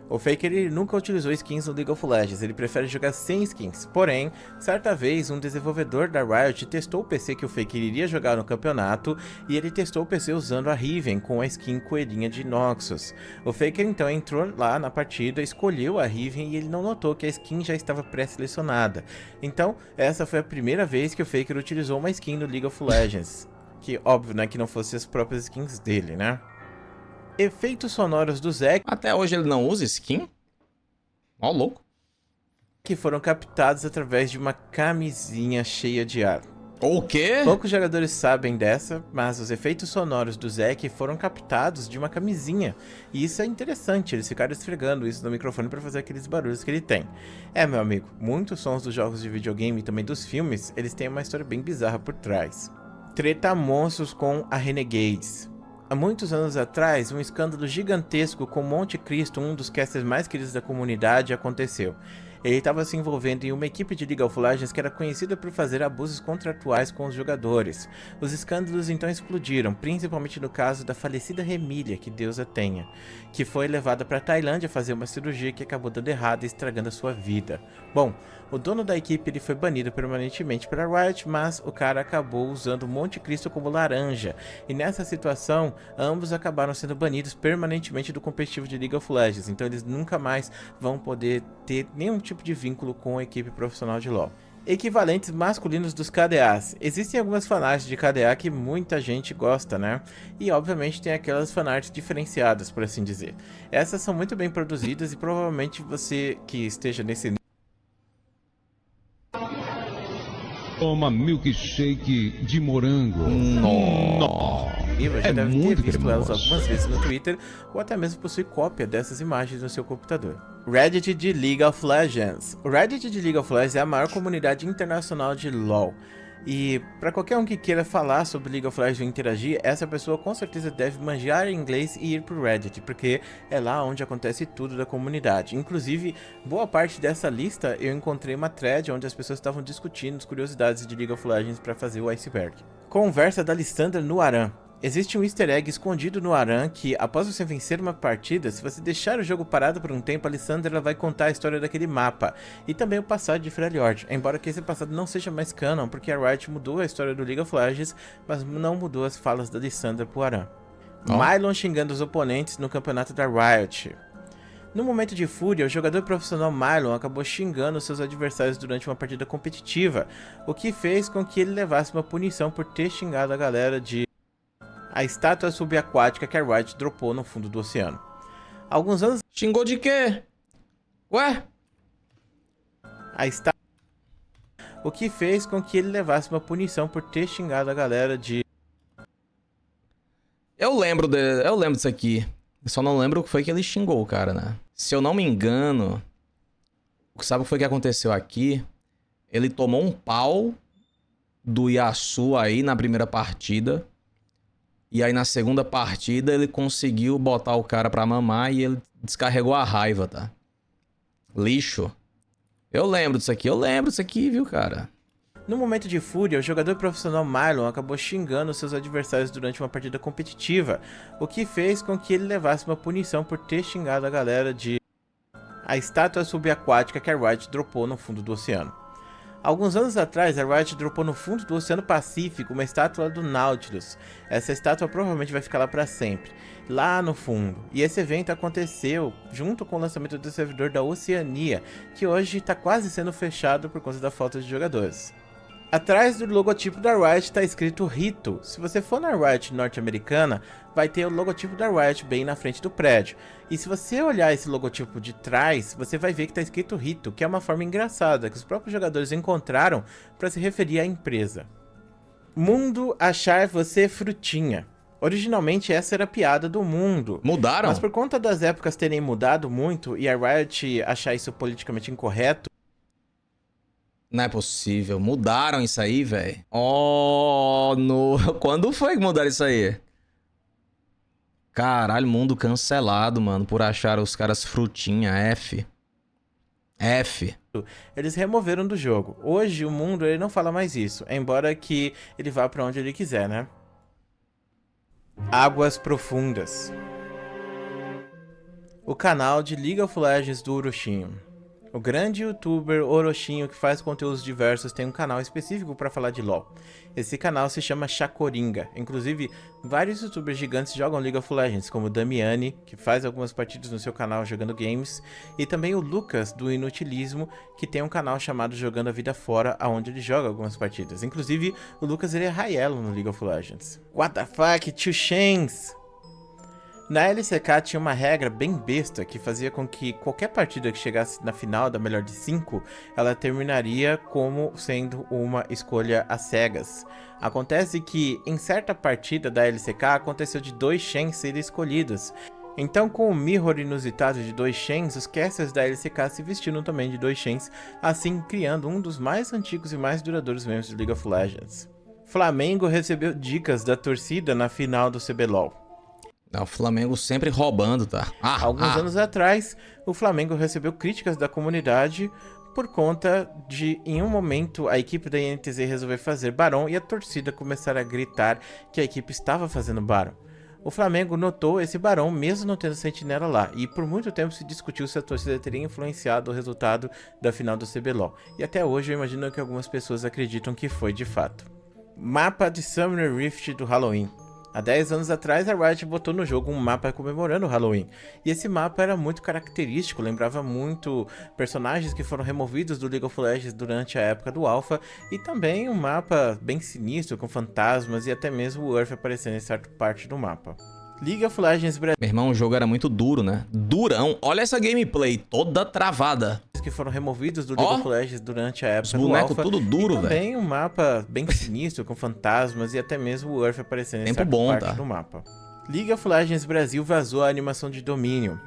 S2: O Faker ele nunca utilizou skins no League of Legends, ele prefere jogar sem skins. Porém, certa vez um desenvolvedor da Riot testou o PC que o Faker iria jogar no campeonato e ele testou o PC usando a Riven com a skin coelhinha de Noxus. O Faker então entrou lá na partida, escolheu a Riven e ele não notou que a skin já estava pré-selecionada. Então, essa foi a primeira vez que o Faker utilizou uma skin no League of Legends. Que óbvio, né, que não fossem as próprias skins dele, né? Efeitos sonoros do Zek.
S1: Até hoje ele não usa skin? Ó, louco.
S2: que foram captados através de uma camisinha cheia de ar.
S1: O quê?
S2: Poucos jogadores sabem dessa, mas os efeitos sonoros do Zack foram captados de uma camisinha. E isso é interessante, eles ficaram esfregando isso no microfone para fazer aqueles barulhos que ele tem. Meu amigo, muitos sons dos jogos de videogame e também dos filmes, eles têm uma história bem bizarra por trás. Treta monstros com a Renegades. Há muitos anos atrás, um escândalo gigantesco com Monte Cristo, um dos casters mais queridos da comunidade, aconteceu. Ele estava se envolvendo em uma equipe de League of Legends que era conhecida por fazer abusos contratuais com os jogadores. Os escândalos então explodiram, principalmente no caso da falecida Remília, que Deus a tenha, que foi levada para a Tailândia fazer uma cirurgia que acabou dando errado e estragando a sua vida. Bom, o dono da equipe ele foi banido permanentemente pela Riot, mas o cara acabou usando o Monte Cristo como laranja, e nessa situação, ambos acabaram sendo banidos permanentemente do competitivo de League of Legends, então eles nunca mais vão poder ter nenhum tipo de vínculo com a equipe profissional de LoL. Equivalentes masculinos dos KDAs. Existem algumas fanarts de KDA que muita gente gosta, né? E obviamente tem aquelas fanarts diferenciadas, por assim dizer. Essas são muito bem produzidas e provavelmente você que esteja nesse
S4: Toma milkshake de morango.
S2: nível já
S4: É
S2: deve ter
S4: muito
S2: visto elas
S4: cremoso.
S2: algumas vezes no Twitter ou até mesmo possui cópia dessas imagens no seu computador. Reddit de League of Legends. O Reddit de League of Legends é a maior comunidade internacional de LoL. E para qualquer um que queira falar sobre League of Legends e interagir, essa pessoa com certeza deve manjar inglês e ir pro Reddit, porque é lá onde acontece tudo da comunidade. Inclusive, boa parte dessa lista eu encontrei uma thread onde as pessoas estavam discutindo as curiosidades de League of Legends para fazer o iceberg. Conversa da Lissandra no Aran. Existe um easter egg escondido no Aran que, após você vencer uma partida, se você deixar o jogo parado por um tempo, a Lissandra ela vai contar a história daquele mapa, e também o passado de Freljord, embora que esse passado não seja mais canon, porque a Riot mudou a história do League of Legends, mas não mudou as falas da Lissandra pro Aran. Mylon xingando os oponentes no campeonato da Riot. No momento de fúria, o jogador profissional Mylon acabou xingando seus adversários durante uma partida competitiva, o que fez com que ele levasse uma punição por ter xingado a galera de a estátua subaquática que a Riot dropou no fundo do oceano. Alguns anos
S1: Xingou de quê? Ué?
S2: a estátua, o que fez com que ele levasse uma punição por ter xingado a galera de
S1: Eu lembro disso aqui. Eu só não lembro o que foi que ele xingou o cara, né? Se eu não me engano, sabe o que foi que aconteceu aqui? Ele tomou um pau do Yasuo aí na primeira partida. E aí na segunda partida ele conseguiu botar o cara pra mamar e ele descarregou a raiva, tá? Lixo. Eu lembro disso aqui, viu, cara?
S2: No momento de fúria, o jogador profissional Mylon acabou xingando seus adversários durante uma partida competitiva, o que fez com que ele levasse uma punição por ter xingado a galera de a estátua subaquática que a Riot dropou no fundo do oceano. Alguns anos atrás, a Riot dropou no fundo do Oceano Pacífico uma estátua do Nautilus. Essa estátua provavelmente vai ficar lá para sempre, lá no fundo. E esse evento aconteceu junto com o lançamento do servidor da Oceania, que hoje está quase sendo fechado por conta da falta de jogadores. Atrás do logotipo da Riot está escrito Rito. Se você for na Riot norte-americana, vai ter o logotipo da Riot bem na frente do prédio. E se você olhar esse logotipo de trás, você vai ver que está escrito Rito, que é uma forma engraçada que os próprios jogadores encontraram para se referir à empresa. Mundo achar você frutinha. Originalmente essa era a piada do mundo.
S1: Mudaram?
S2: Mas por conta das épocas terem mudado muito e a Riot achar isso politicamente incorreto,
S1: Não é possível. Mudaram isso aí, velho. Oh, no... Quando foi que mudaram isso aí? Caralho, mundo cancelado, mano, por achar os caras frutinha, F. F.
S2: eles removeram do jogo. Hoje o mundo ele não fala mais isso, embora que ele vá pra onde ele quiser, né? Águas Profundas. O canal de League of Legends do Orochinho. O grande youtuber Orochinho, que faz conteúdos diversos, tem um canal específico para falar de LoL. Esse canal se chama Chacoringa. Inclusive, vários youtubers gigantes jogam League of Legends, como o Damiani, que faz algumas partidas no seu canal jogando games, e também o Lucas, do Inutilismo, que tem um canal chamado Jogando a Vida Fora, onde ele joga algumas partidas. Inclusive, o Lucas ele é Raelo no League of Legends. What the fuck, Tio Shanks? Na LCK tinha uma regra bem besta que fazia com que qualquer partida que chegasse na final da melhor de 5, ela terminaria como sendo uma escolha às cegas. Acontece que em certa partida da LCK aconteceu de 2 Shens serem escolhidos. Então, com o mirror inusitado de 2 Shens, os casters da LCK se vestiram também de 2 Shens, assim criando um dos mais antigos e mais duradouros membros de League of Legends. Flamengo recebeu dicas da torcida na final do CBLOL.
S1: O Flamengo sempre roubando, tá?
S2: Alguns anos atrás, o Flamengo recebeu críticas da comunidade por conta de, em um momento, a equipe da INTZ resolver fazer Barão e a torcida começar a gritar que a equipe estava fazendo Barão. O Flamengo notou esse Barão mesmo não tendo sentinela lá, e por muito tempo se discutiu se a torcida teria influenciado o resultado da final do CBLOL. E até hoje eu imagino que algumas pessoas acreditam que foi de fato. Mapa de Summoner Rift do Halloween. Há 10 anos atrás, a Riot botou no jogo um mapa comemorando o Halloween. E esse mapa era muito característico, lembrava muito personagens que foram removidos do League of Legends durante a época do Alpha. E também um mapa bem sinistro, com fantasmas e até mesmo o Earth aparecendo em certa parte do mapa. League of Legends Brasil.
S1: Meu irmão, o jogo era muito duro, né? Durão. Olha essa gameplay, toda travada.
S2: Que foram removidos do League of Legends durante a época do
S1: Alpha. Os bonecos
S2: tudo
S1: duro, velho.
S2: Também um mapa bem sinistro, com fantasmas e até mesmo o Earth aparecendo em certa parte do mapa. League of Legends Brasil vazou a animação de domínio.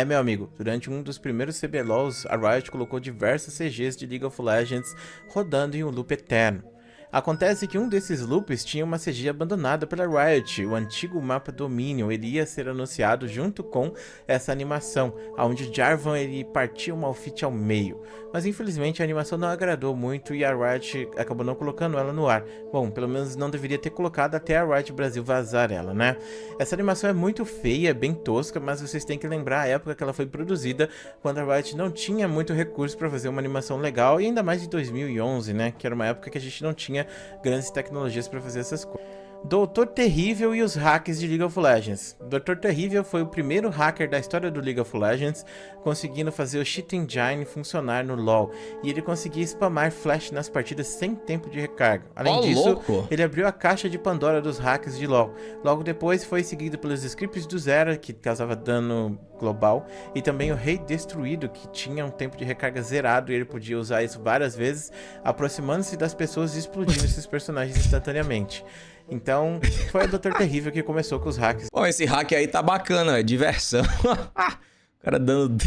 S2: Meu amigo, durante um dos primeiros CBLOLs, a Riot colocou diversas CGs de League of Legends rodando em um loop eterno. Acontece que um desses loops tinha uma CG abandonada pela Riot, o antigo mapa Dominion. Ele ia ser anunciado junto com essa animação, onde Jarvan ele partia o Malphite ao meio. Mas infelizmente a animação não agradou muito e a Riot acabou não colocando ela no ar. Bom, pelo menos não deveria ter colocado até a Riot Brasil vazar ela, né? Essa animação é muito feia, bem tosca, mas vocês têm que lembrar a época que ela foi produzida, quando a Riot não tinha muito recurso para fazer uma animação legal, e ainda mais de 2011, né? Que era uma época que a gente não tinha grandes tecnologias para fazer essas coisas. Doutor Terrível e os hacks de League of Legends. Doutor Terrível foi o primeiro hacker da história do League of Legends, conseguindo fazer o Cheat Engine funcionar no LoL. E ele conseguia spamar flash nas partidas sem tempo de recarga. Além disso,
S1: louco.
S2: Ele abriu a caixa de Pandora dos hacks de LoL. Logo depois foi seguido pelos scripts do Zera, que causava dano global, e também o Rei Destruído, que tinha um tempo de recarga zerado e ele podia usar isso várias vezes, aproximando-se das pessoas e explodindo esses personagens instantaneamente. Então, foi o Doutor Terrível que começou com os hacks.
S1: Bom, esse hack aí tá bacana, é diversão. O cara dando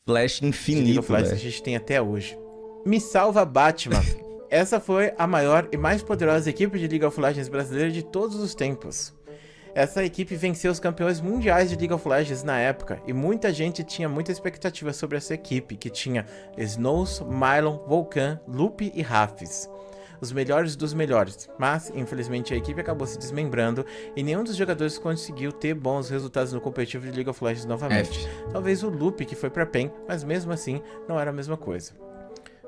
S1: flash infinito,
S2: velho. A gente tem até hoje. Me Salva Batman. Essa foi a maior e mais poderosa equipe de League of Legends brasileira de todos os tempos. Essa equipe venceu os campeões mundiais de League of Legends na época, e muita gente tinha muita expectativa sobre essa equipe, que tinha Snows, Mylon, Vulcan, Lupe e Rafis. Os melhores dos melhores, mas infelizmente a equipe acabou se desmembrando e nenhum dos jogadores conseguiu ter bons resultados no competitivo de League of Legends novamente. Talvez o Lupe, que foi pra PEN, mas mesmo assim não era a mesma coisa.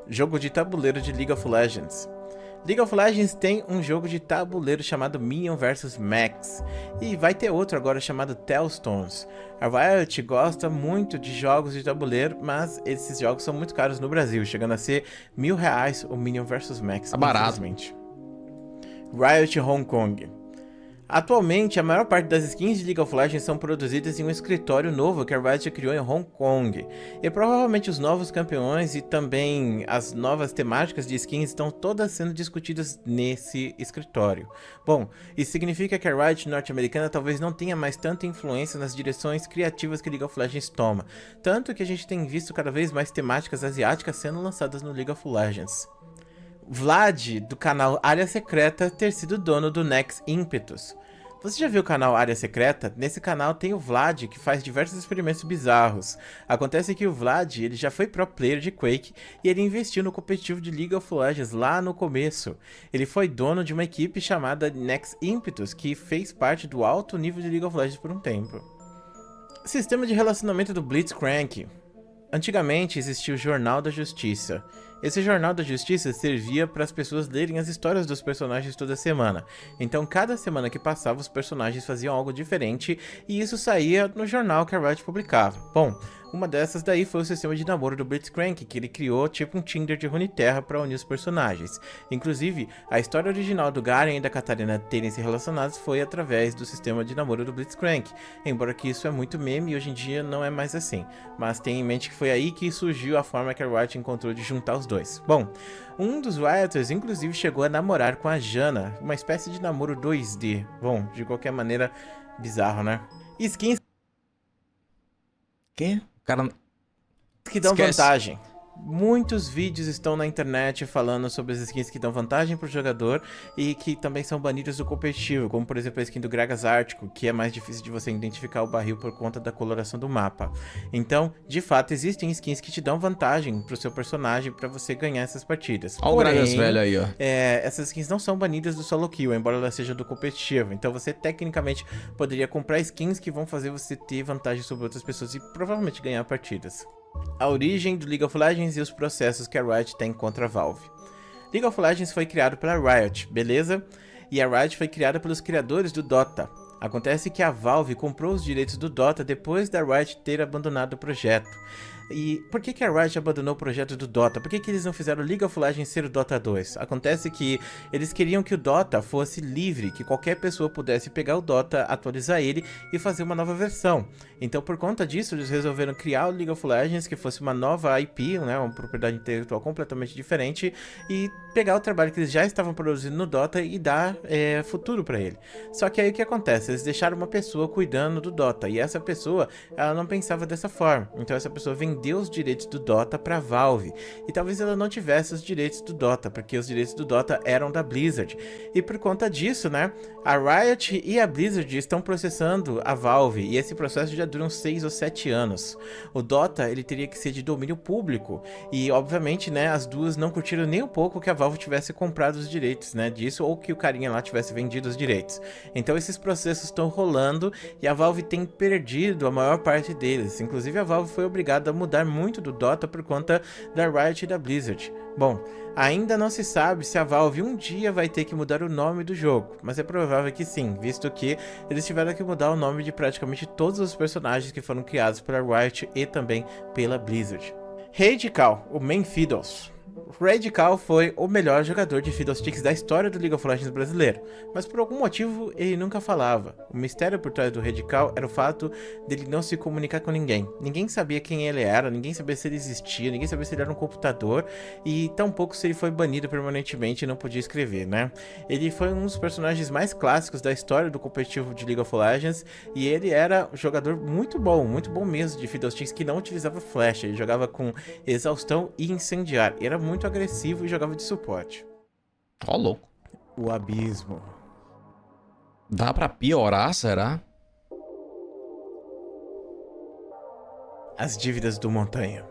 S2: Jogo de tabuleiro de League of Legends. League of Legends tem um jogo de tabuleiro chamado Minion vs Max, e vai ter outro agora chamado Tellstones. A Riot gosta muito de jogos de tabuleiro, mas esses jogos são muito caros no Brasil, chegando a ser R$1.000 o Minion vs Max,
S1: tá barato.
S2: Riot Hong Kong. Atualmente, a maior parte das skins de League of Legends são produzidas em um escritório novo que a Riot criou em Hong Kong. E provavelmente os novos campeões e também as novas temáticas de skins estão todas sendo discutidas nesse escritório. Bom, isso significa que a Riot norte-americana talvez não tenha mais tanta influência nas direções criativas que League of Legends toma. Tanto que a gente tem visto cada vez mais temáticas asiáticas sendo lançadas no League of Legends. Vlad, do canal Área Secreta, ter sido dono do Nex Impetus. Você já viu o canal Área Secreta? Nesse canal tem o Vlad, que faz diversos experimentos bizarros. Acontece que o Vlad ele já foi pro player de Quake e ele investiu no competitivo de League of Legends lá no começo. Ele foi dono de uma equipe chamada Nex Impetus, que fez parte do alto nível de League of Legends por um tempo. Sistema de relacionamento do Blitzcrank. Antigamente existia o Jornal da Justiça. Esse Jornal da Justiça servia para as pessoas lerem as histórias dos personagens toda semana. Então cada semana que passava os personagens faziam algo diferente e isso saía no jornal que a Riot publicava. Bom, Uma dessas daí foi o sistema de namoro do Blitzcrank, que ele criou tipo um Tinder de Runeterra para unir os personagens. Inclusive, a história original do Garen e da Katarina terem se relacionados foi através do sistema de namoro do Blitzcrank, embora que isso é muito meme e hoje em dia não é mais assim. Mas tenha em mente que foi aí que surgiu a forma que a Riot encontrou de juntar os dois. Bom, um dos Rioters inclusive chegou a namorar com a Janna, uma espécie de namoro 2D. Bom, de qualquer maneira, bizarro, né? Skins
S1: Quê? O cara...
S2: que dão
S1: Esquece.
S2: vantagem. Muitos vídeos estão na internet falando sobre as skins que dão vantagem pro jogador e que também são banidas do competitivo, como por exemplo a skin do Gragas Ártico, que é mais difícil de você identificar o barril por conta da coloração do mapa. Então, de fato, existem skins que te dão vantagem pro seu personagem para você ganhar essas partidas.
S1: Olha o Gragas velho aí, ó.
S2: Essas skins não são banidas do solo kill, embora elas sejam do competitivo. Então você tecnicamente poderia comprar skins que vão fazer você ter vantagem sobre outras pessoas e provavelmente ganhar partidas. A origem do League of Legends e os processos que a Riot tem contra a Valve. League of Legends foi criado pela Riot, beleza? E a Riot foi criada pelos criadores do Dota. Acontece que a Valve comprou os direitos do Dota depois da Riot ter abandonado o projeto. E por que a Riot abandonou o projeto do Dota? Por que eles não fizeram o League of Legends ser o Dota 2? Acontece que eles queriam que o Dota fosse livre, que qualquer pessoa pudesse pegar o Dota, atualizar ele e fazer uma nova versão. Então, por conta disso, eles resolveram criar o League of Legends, que fosse uma nova IP, né, uma propriedade intelectual completamente diferente, e pegar o trabalho que eles já estavam produzindo no Dota e dar futuro para ele. Só que aí o que acontece? Eles deixaram uma pessoa cuidando do Dota, e essa pessoa, ela não pensava dessa forma. Então essa pessoa vendeu os direitos do Dota para Valve, e talvez ela não tivesse os direitos do Dota, porque os direitos do Dota eram da Blizzard. E por conta disso, né, a Riot e a Blizzard estão processando a Valve, e esse processo já dura uns 6 ou 7 anos. O Dota, ele teria que ser de domínio público, e obviamente, né, as duas não curtiram nem um pouco que a Valve tivesse comprado os direitos, né, disso, ou que o carinha lá tivesse vendido os direitos. Então esses processos estão rolando, e a Valve tem perdido a maior parte deles. Inclusive a Valve foi obrigada a mudar muito do Dota por conta da Riot e da Blizzard. Bom, ainda não se sabe se a Valve um dia vai ter que mudar o nome do jogo, mas é provável que sim, visto que eles tiveram que mudar o nome de praticamente todos os personagens que foram criados pela Riot e também pela Blizzard. Radical, o main Fiddles. Radical foi o melhor jogador de Fiddlesticks da história do League of Legends brasileiro, mas por algum motivo ele nunca falava. O mistério por trás do Radical era o fato dele não se comunicar com ninguém. Ninguém sabia quem ele era, ninguém sabia se ele existia, ninguém sabia se ele era um computador e tampouco se ele foi banido permanentemente e não podia escrever, né? Ele foi um dos personagens mais clássicos da história do competitivo de League of Legends e ele era um jogador muito bom mesmo de Fiddlesticks que não utilizava flash, ele jogava com exaustão e incendiar. Era muito agressivo e jogava de suporte.
S1: Ó, louco.
S2: O abismo.
S1: Dá pra piorar, será?
S2: As dívidas do Montanha.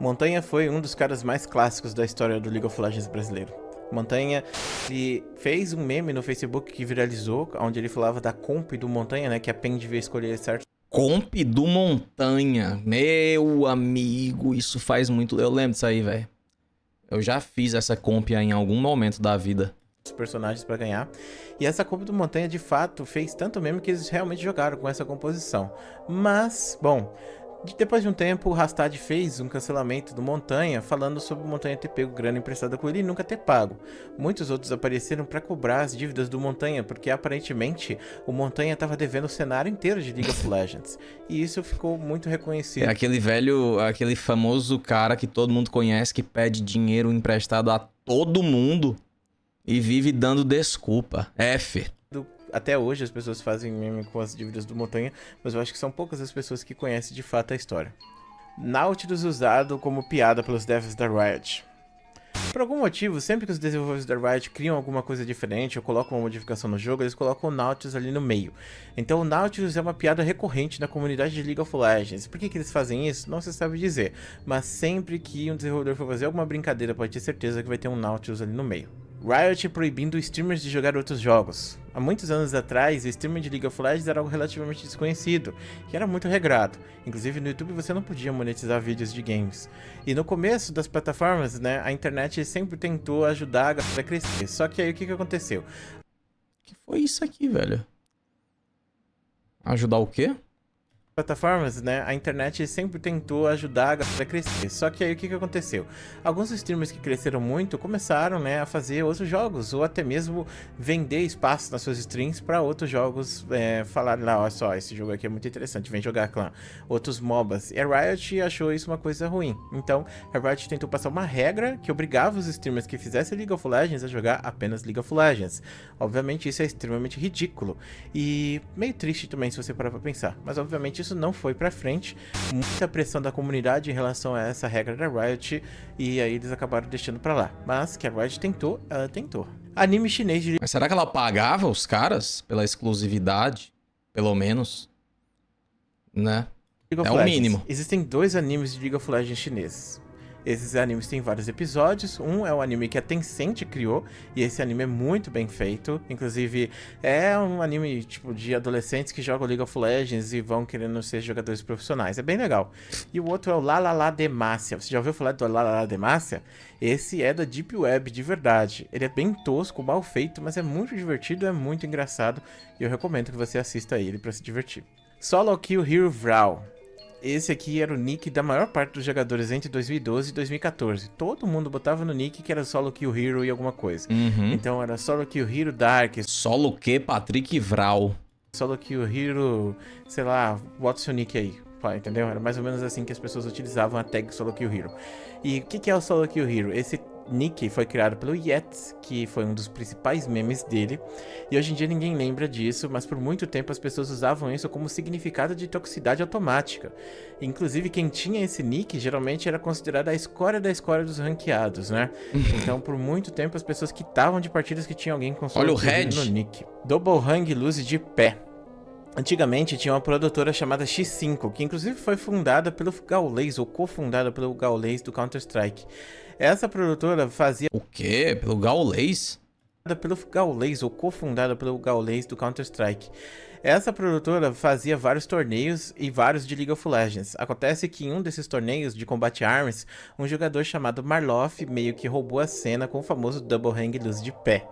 S2: Montanha foi um dos caras mais clássicos da história do League of Legends brasileiro. Montanha fez um meme no Facebook que viralizou, onde ele falava da comp do Montanha, né, que a PEN devia escolher certo.
S1: Comp do Montanha. Meu amigo, isso faz muito... Eu lembro disso aí, velho. Eu já fiz essa comp em algum momento da vida.
S2: Os personagens pra ganhar. E essa comp do Montanha, de fato, fez tanto meme que eles realmente jogaram com essa composição. Mas, bom... Depois de um tempo, o Rastad fez um cancelamento do Montanha, falando sobre o Montanha ter pego grana emprestada com ele e nunca ter pago. Muitos outros apareceram para cobrar as dívidas do Montanha, porque aparentemente o Montanha estava devendo o cenário inteiro de League of Legends. E isso ficou muito reconhecido.
S1: É aquele velho, aquele famoso cara que todo mundo conhece, que pede dinheiro emprestado a todo mundo e vive dando desculpa. F.
S2: Até hoje as pessoas fazem meme com as dívidas do Montanha, mas eu acho que são poucas as pessoas que conhecem de fato a história. Nautilus usado como piada pelos devs da Riot. Por algum motivo, sempre que os desenvolvedores da Riot criam alguma coisa diferente ou colocam uma modificação no jogo, eles colocam o Nautilus ali no meio. Então o Nautilus é uma piada recorrente na comunidade de League of Legends. Por que eles fazem isso? Não se sabe dizer, mas sempre que um desenvolvedor for fazer alguma brincadeira, pode ter certeza que vai ter um Nautilus ali no meio. Riot proibindo streamers de jogar outros jogos. Há muitos anos atrás, o streaming de League of Legends era algo relativamente desconhecido, que era muito regrado. Inclusive no YouTube você não podia monetizar vídeos de games. E no começo das plataformas, né, a internet sempre tentou ajudar a galera a crescer. Só que aí o que aconteceu?
S1: Que foi isso aqui, velho? Ajudar o quê?
S2: plataformas, né, a internet sempre tentou ajudar a galera a crescer. Só que aí o que aconteceu? Alguns streamers que cresceram muito começaram, né, a fazer outros jogos, ou até mesmo vender espaço nas suas streams para outros jogos, falarem lá, olha só, esse jogo aqui é muito interessante, vem jogar clã. Outros MOBAs. E a Riot achou isso uma coisa ruim. Então, a Riot tentou passar uma regra que obrigava os streamers que fizessem League of Legends a jogar apenas League of Legends. Obviamente, isso é extremamente ridículo. E meio triste também, se você parar pra pensar. Mas, obviamente, isso não foi pra frente. Muita pressão da comunidade em relação a essa regra da Riot. E aí eles acabaram deixando pra lá. Mas que a Riot tentou, ela tentou. Anime chinês de...
S1: Mas será que ela pagava os caras pela exclusividade? Pelo menos. Né?
S2: League of
S1: É o
S2: Legends.
S1: mínimo.
S2: Existem 2 animes de League of Legends chineses. Esses animes têm vários episódios. Um é o anime que a Tencent criou, e esse anime é muito bem feito. Inclusive, é um anime tipo de adolescentes que jogam League of Legends e vão querendo ser jogadores profissionais. É bem legal. E o outro é o La Demacia. Você já ouviu falar do La Demacia? Esse é da Deep Web de verdade. Ele é bem tosco, mal feito, mas é muito divertido, é muito engraçado. E eu recomendo que você assista ele para se divertir. Solo Kill Hero Vral. Esse aqui era o nick da maior parte dos jogadores entre 2012 e 2014. Todo mundo botava no nick que era Solo Kill Hero e alguma coisa.
S1: Uhum.
S2: Então era Solo Kill Hero Dark,
S1: Solo que Patrick Vral.
S2: Solo Kill Hero, sei lá, bota o seu nick aí. Entendeu? Era mais ou menos assim que as pessoas utilizavam a tag Solo Kill Hero. E o que é o Solo Kill Hero? Esse nick foi criado pelo Yetis, que foi um dos principais memes dele. E hoje em dia ninguém lembra disso, mas por muito tempo as pessoas usavam isso como significado de toxicidade automática. Inclusive, quem tinha esse nick geralmente era considerado a escória da escória dos ranqueados, né? Então, por muito tempo as pessoas quitavam de partidas que tinha alguém com Solo Kill Hero no nick. Double Hang Luz de pé. Antigamente tinha uma produtora chamada X5, que inclusive foi fundada pelo Gaules, ou cofundada pelo Gaules do Counter-Strike. Essa produtora fazia...
S1: O quê? Pelo Gaules?
S2: Pelo Gaules, ou cofundada pelo Gaules do Counter-Strike. Essa produtora fazia vários torneios e vários de League of Legends. Acontece que em um desses torneios de Combat Arms, um jogador chamado Marloff meio que roubou a cena com o famoso Double Hang Luz de pé.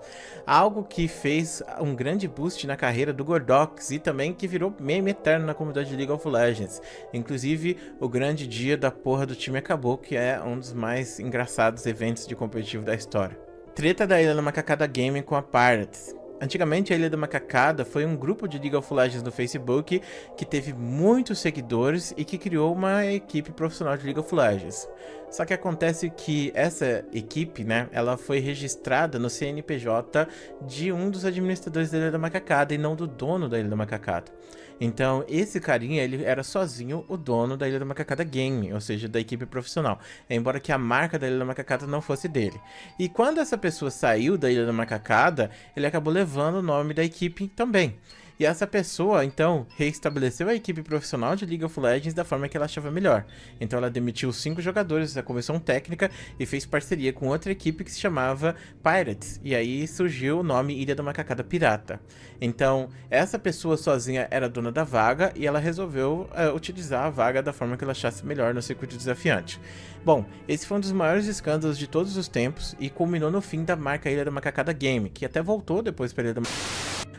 S2: Algo que fez um grande boost na carreira do Gordox e também que virou meme eterno na comunidade de League of Legends. Inclusive, o grande dia da porra do time acabou, que é um dos mais engraçados eventos de competitivo da história. Treta da Ilha da Macacada Gaming com a Pirates. Antigamente, a Ilha da Macacada foi um grupo de League of Legends no Facebook que teve muitos seguidores e que criou uma equipe profissional de League of Legends. Só que acontece que essa equipe, né, ela foi registrada no CNPJ de um dos administradores da Ilha da Macacada e não do dono da Ilha da Macacada. Então, esse carinha, ele era sozinho o dono da Ilha da Macacada Game, ou seja, da equipe profissional, embora que a marca da Ilha da Macacada não fosse dele. E quando essa pessoa saiu da Ilha da Macacada, ele acabou levando o nome da equipe também. E essa pessoa, então, reestabeleceu a equipe profissional de League of Legends da forma que ela achava melhor. Então ela demitiu 5 jogadores da comissão técnica e fez parceria com outra equipe que se chamava Pirates. E aí surgiu o nome Ilha da Macacada Pirata. Então, essa pessoa sozinha era dona da vaga e ela resolveu utilizar a vaga da forma que ela achasse melhor no circuito desafiante. Bom, esse foi um dos maiores escândalos de todos os tempos e culminou no fim da marca Ilha da Macacada Game, que até voltou depois para Ilha da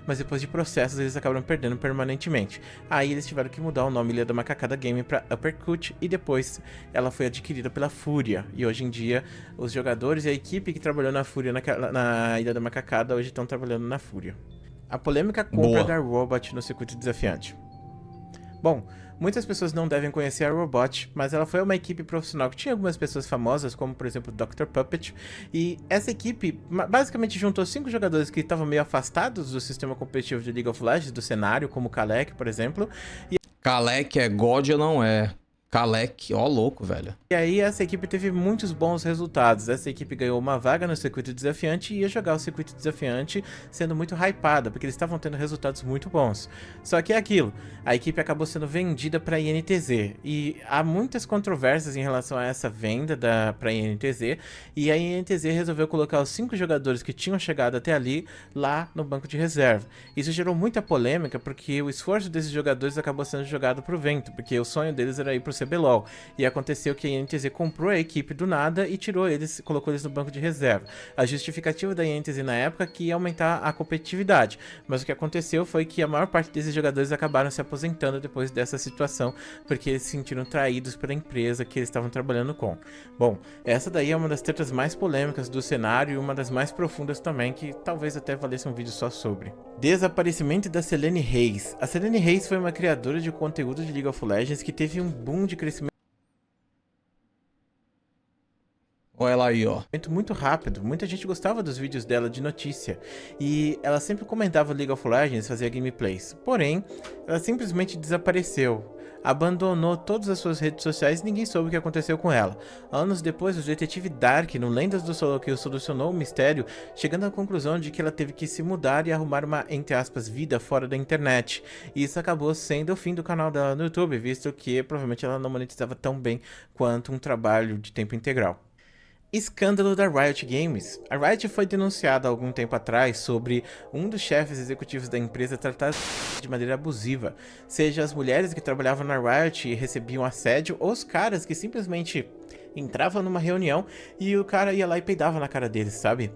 S2: mas depois de processos eles acabaram perdendo permanentemente. Aí eles tiveram que mudar o nome Ilha da Macacada Game para Uppercut e depois ela foi adquirida pela Fúria. E hoje em dia os jogadores e a equipe que trabalhou na Fúria na Ilha da Macacada hoje estão trabalhando na Fúria. A polêmica compra da Robot no circuito desafiante. Bom, muitas pessoas não devem conhecer a Robot, mas ela foi uma equipe profissional que tinha algumas pessoas famosas, como por exemplo o Dr. Puppet, e essa equipe basicamente juntou 5 jogadores que estavam meio afastados do sistema competitivo de League of Legends, do cenário, como o Kalec, por exemplo.
S1: Kalec é God ou não é? Kalec, ó louco, velho.
S2: E aí essa equipe teve muitos bons resultados. Essa equipe ganhou uma vaga no circuito desafiante e ia jogar o circuito desafiante sendo muito hypada, porque eles estavam tendo resultados muito bons. Só que é aquilo, a equipe acabou sendo vendida para a INTZ e há muitas controvérsias em relação a essa venda para a INTZ e a INTZ resolveu colocar os 5 jogadores que tinham chegado até ali lá no banco de reserva. Isso gerou muita polêmica porque o esforço desses jogadores acabou sendo jogado pro vento, porque o sonho deles era ir pro CBLOL. E aconteceu que a INTZ comprou a equipe do nada e tirou eles, colocou eles no banco de reserva. A justificativa da INTZ na época é que ia aumentar a competitividade, mas o que aconteceu foi que a maior parte desses jogadores acabaram se aposentando depois dessa situação, porque eles se sentiram traídos pela empresa que eles estavam trabalhando com. Bom, essa daí é uma das tretas mais polêmicas do cenário e uma das mais profundas também, que talvez até valesse um vídeo só sobre. Desaparecimento da Selene Hayes. A Selene Hayes foi uma criadora de conteúdo de League of Legends que teve um boom de crescimento
S1: Olha ela aí, ó.
S2: muito rápido. Muita gente gostava dos vídeos dela de notícia e ela sempre comentava League of Legends, fazia gameplays. Porém, ela simplesmente desapareceu. Abandonou todas as suas redes sociais e ninguém soube o que aconteceu com ela. Anos depois, o detetive Dark, no Lendas do Solo Kill, solucionou o mistério, chegando à conclusão de que ela teve que se mudar e arrumar uma, entre aspas, vida fora da internet. E isso acabou sendo o fim do canal dela no YouTube, visto que provavelmente ela não monetizava tão bem quanto um trabalho de tempo integral. Escândalo da Riot Games. A Riot foi denunciada há algum tempo atrás sobre um dos chefes executivos da empresa tratar de maneira abusiva, seja as mulheres que trabalhavam na Riot e recebiam assédio, ou os caras que simplesmente entravam numa reunião e o cara ia lá e peidava na cara deles, sabe?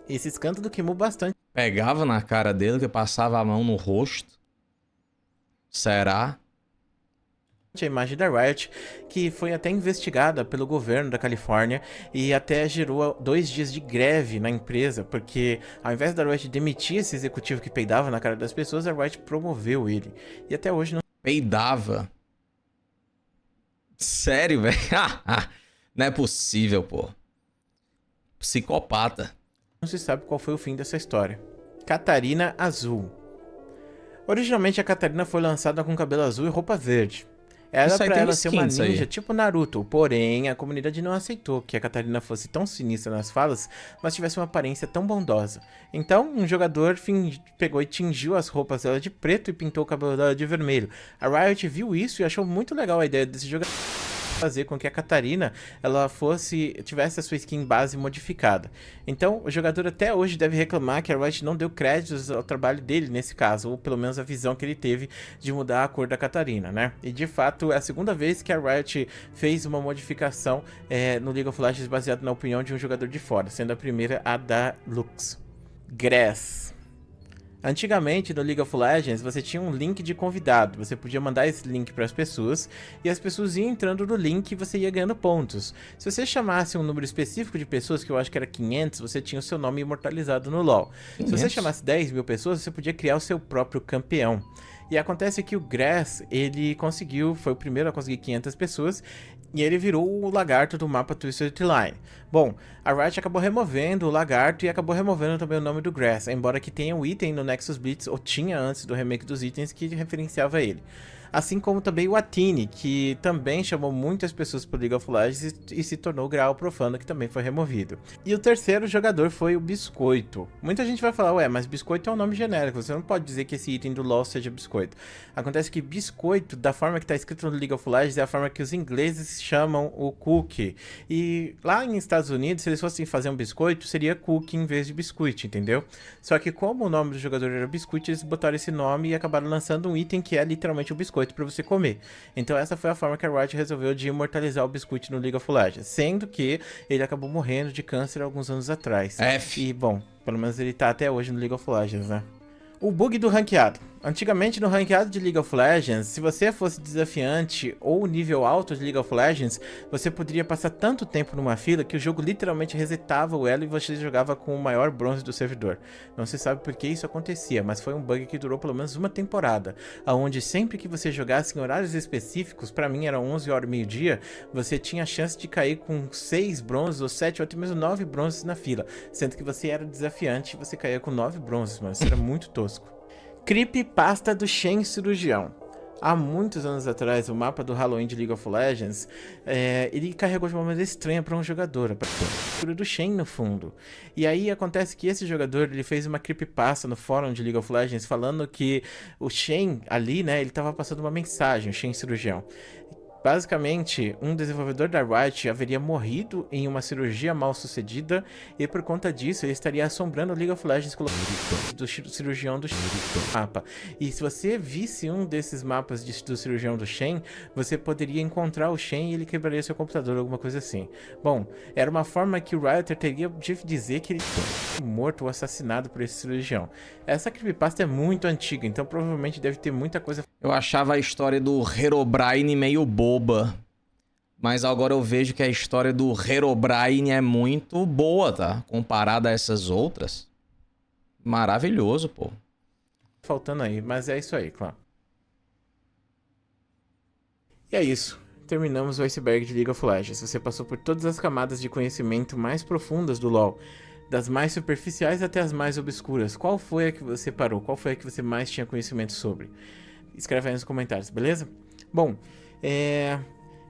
S2: Esse escândalo queimou bastante
S1: Pegava na cara dele, que passava a mão no rosto. Será?
S2: a imagem da Riot, que foi até investigada pelo governo da Califórnia e até gerou 2 dias de greve na empresa, porque ao invés da Riot demitir esse executivo que peidava na cara das pessoas, a Riot promoveu ele. E até hoje não
S1: Peidava. Sério, velho? Não é possível, pô. Psicopata.
S2: se sabe qual foi o fim dessa história. Catarina Azul. Originalmente a Catarina foi lançada com cabelo azul e roupa verde. Era
S1: Isso aí
S2: pra
S1: tem
S2: ela
S1: um
S2: ser
S1: skin,
S2: uma
S1: isso aí.
S2: ninja tipo Naruto, porém a comunidade não aceitou que a Catarina fosse tão sinistra nas falas, mas tivesse uma aparência tão bondosa. Então, um jogador pegou e tingiu as roupas dela de preto e pintou o cabelo dela de vermelho. A Riot viu isso e achou muito legal a ideia desse jogador fazer com que a Catarina ela tivesse a sua skin base modificada. Então, o jogador até hoje deve reclamar que a Riot não deu créditos ao trabalho dele nesse caso, ou pelo menos a visão que ele teve de mudar a cor da Catarina, né? E de fato, é a segunda vez que a Riot fez uma modificação no League of Legends baseado na opinião de um jogador de fora, sendo a primeira a da Lux. Grass. Antigamente, no League of Legends, você tinha um link de convidado. Você podia mandar esse link para as pessoas e as pessoas iam entrando no link e você ia ganhando pontos. Se você chamasse um número específico de pessoas, que eu acho que era 500, você tinha o seu nome imortalizado no LoL.
S1: 500?
S2: Se você chamasse 10 mil pessoas, você podia criar o seu próprio campeão. E acontece que o Grass, ele foi o primeiro a conseguir 500 pessoas, e ele virou o lagarto do mapa Twisted Line. Bom, a Riot acabou removendo o lagarto e acabou removendo também o nome do Grass, embora que tenha um item no Nexus Blitz, ou tinha antes do remake dos itens, que referenciava ele. Assim como também o Atine, que também chamou muitas pessoas para League of Legends e se tornou o Graal Profano, que também foi removido. E o terceiro jogador foi o Biscoito. Muita gente vai falar, ué, mas Biscoito é um nome genérico, você não pode dizer que esse item do LoL seja Biscoito. Acontece que Biscoito, da forma que está escrito no League of Legends, é a forma que os ingleses chamam o cookie. E lá nos Estados Unidos, se eles fossem fazer um biscoito, seria cookie em vez de biscuit, entendeu? Só que como o nome do jogador era Biscuit, eles botaram esse nome e acabaram lançando um item que é literalmente o biscoito para você comer. Então essa foi a forma que a Riot resolveu de imortalizar o Biscuit no League of Legends, sendo que ele acabou morrendo de câncer alguns anos atrás. E bom, pelo menos ele tá até hoje no League of Legends, né? O bug do ranqueado. Antigamente, no ranqueado de League of Legends, se você fosse desafiante ou nível alto de League of Legends, você poderia passar tanto tempo numa fila que o jogo literalmente resetava o elo e você jogava com o maior bronze do servidor. Não se sabe por que isso acontecia, mas foi um bug que durou pelo menos uma temporada, onde sempre que você jogasse em horários específicos, pra mim eram 11 horas e meio-dia, você tinha a chance de cair com 6 bronzes, ou 7, ou até mesmo 9 bronzes na fila, sendo que você era desafiante e você caía com 9 bronzes, mano. Isso era muito tosco. Creepypasta do Shen Cirurgião. Há muitos anos atrás, o mapa do Halloween de League of Legends, ele carregou de uma maneira estranha para um jogador, a figura do Shen no fundo. E aí acontece que esse jogador, ele fez uma creepypasta no fórum de League of Legends, falando que o Shen ali, né, ele tava passando uma mensagem, o Shen Cirurgião. Basicamente, um desenvolvedor da Riot haveria morrido em uma cirurgia mal sucedida e por conta disso ele estaria assombrando o League of Legends do cirurgião do mapa. E se você visse um desses mapas do cirurgião do Shen, você poderia encontrar o Shen e ele quebraria seu computador, alguma coisa assim. Bom, era uma forma que o Riot teria de dizer que ele foi morto ou assassinado por esse cirurgião. Essa creepypasta é muito antiga, então provavelmente deve ter muita coisa.
S1: Eu achava a história do Herobrine meio boba. Mas agora eu vejo que a história do Herobrine é muito boa, tá? Comparada a essas outras. Maravilhoso, pô.
S2: Faltando aí, mas é isso aí, claro. E é isso. Terminamos o iceberg de League of Legends. Você passou por todas as camadas de conhecimento mais profundas do LoL. Das mais superficiais até as mais obscuras. Qual foi a que você parou? Qual foi a que você mais tinha conhecimento sobre? Escreve aí nos comentários, beleza? Bom, é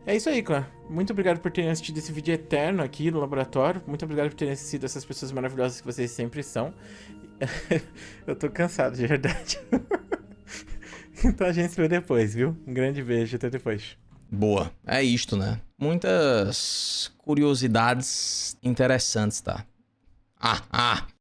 S2: isso aí, clã. Muito obrigado por terem assistido esse vídeo eterno aqui no laboratório. Muito obrigado por terem sido essas pessoas maravilhosas que vocês sempre são. Eu tô cansado, de verdade. Então a gente se vê depois, viu? Um grande beijo, até depois.
S1: Boa. É isto, né? Muitas curiosidades interessantes, tá?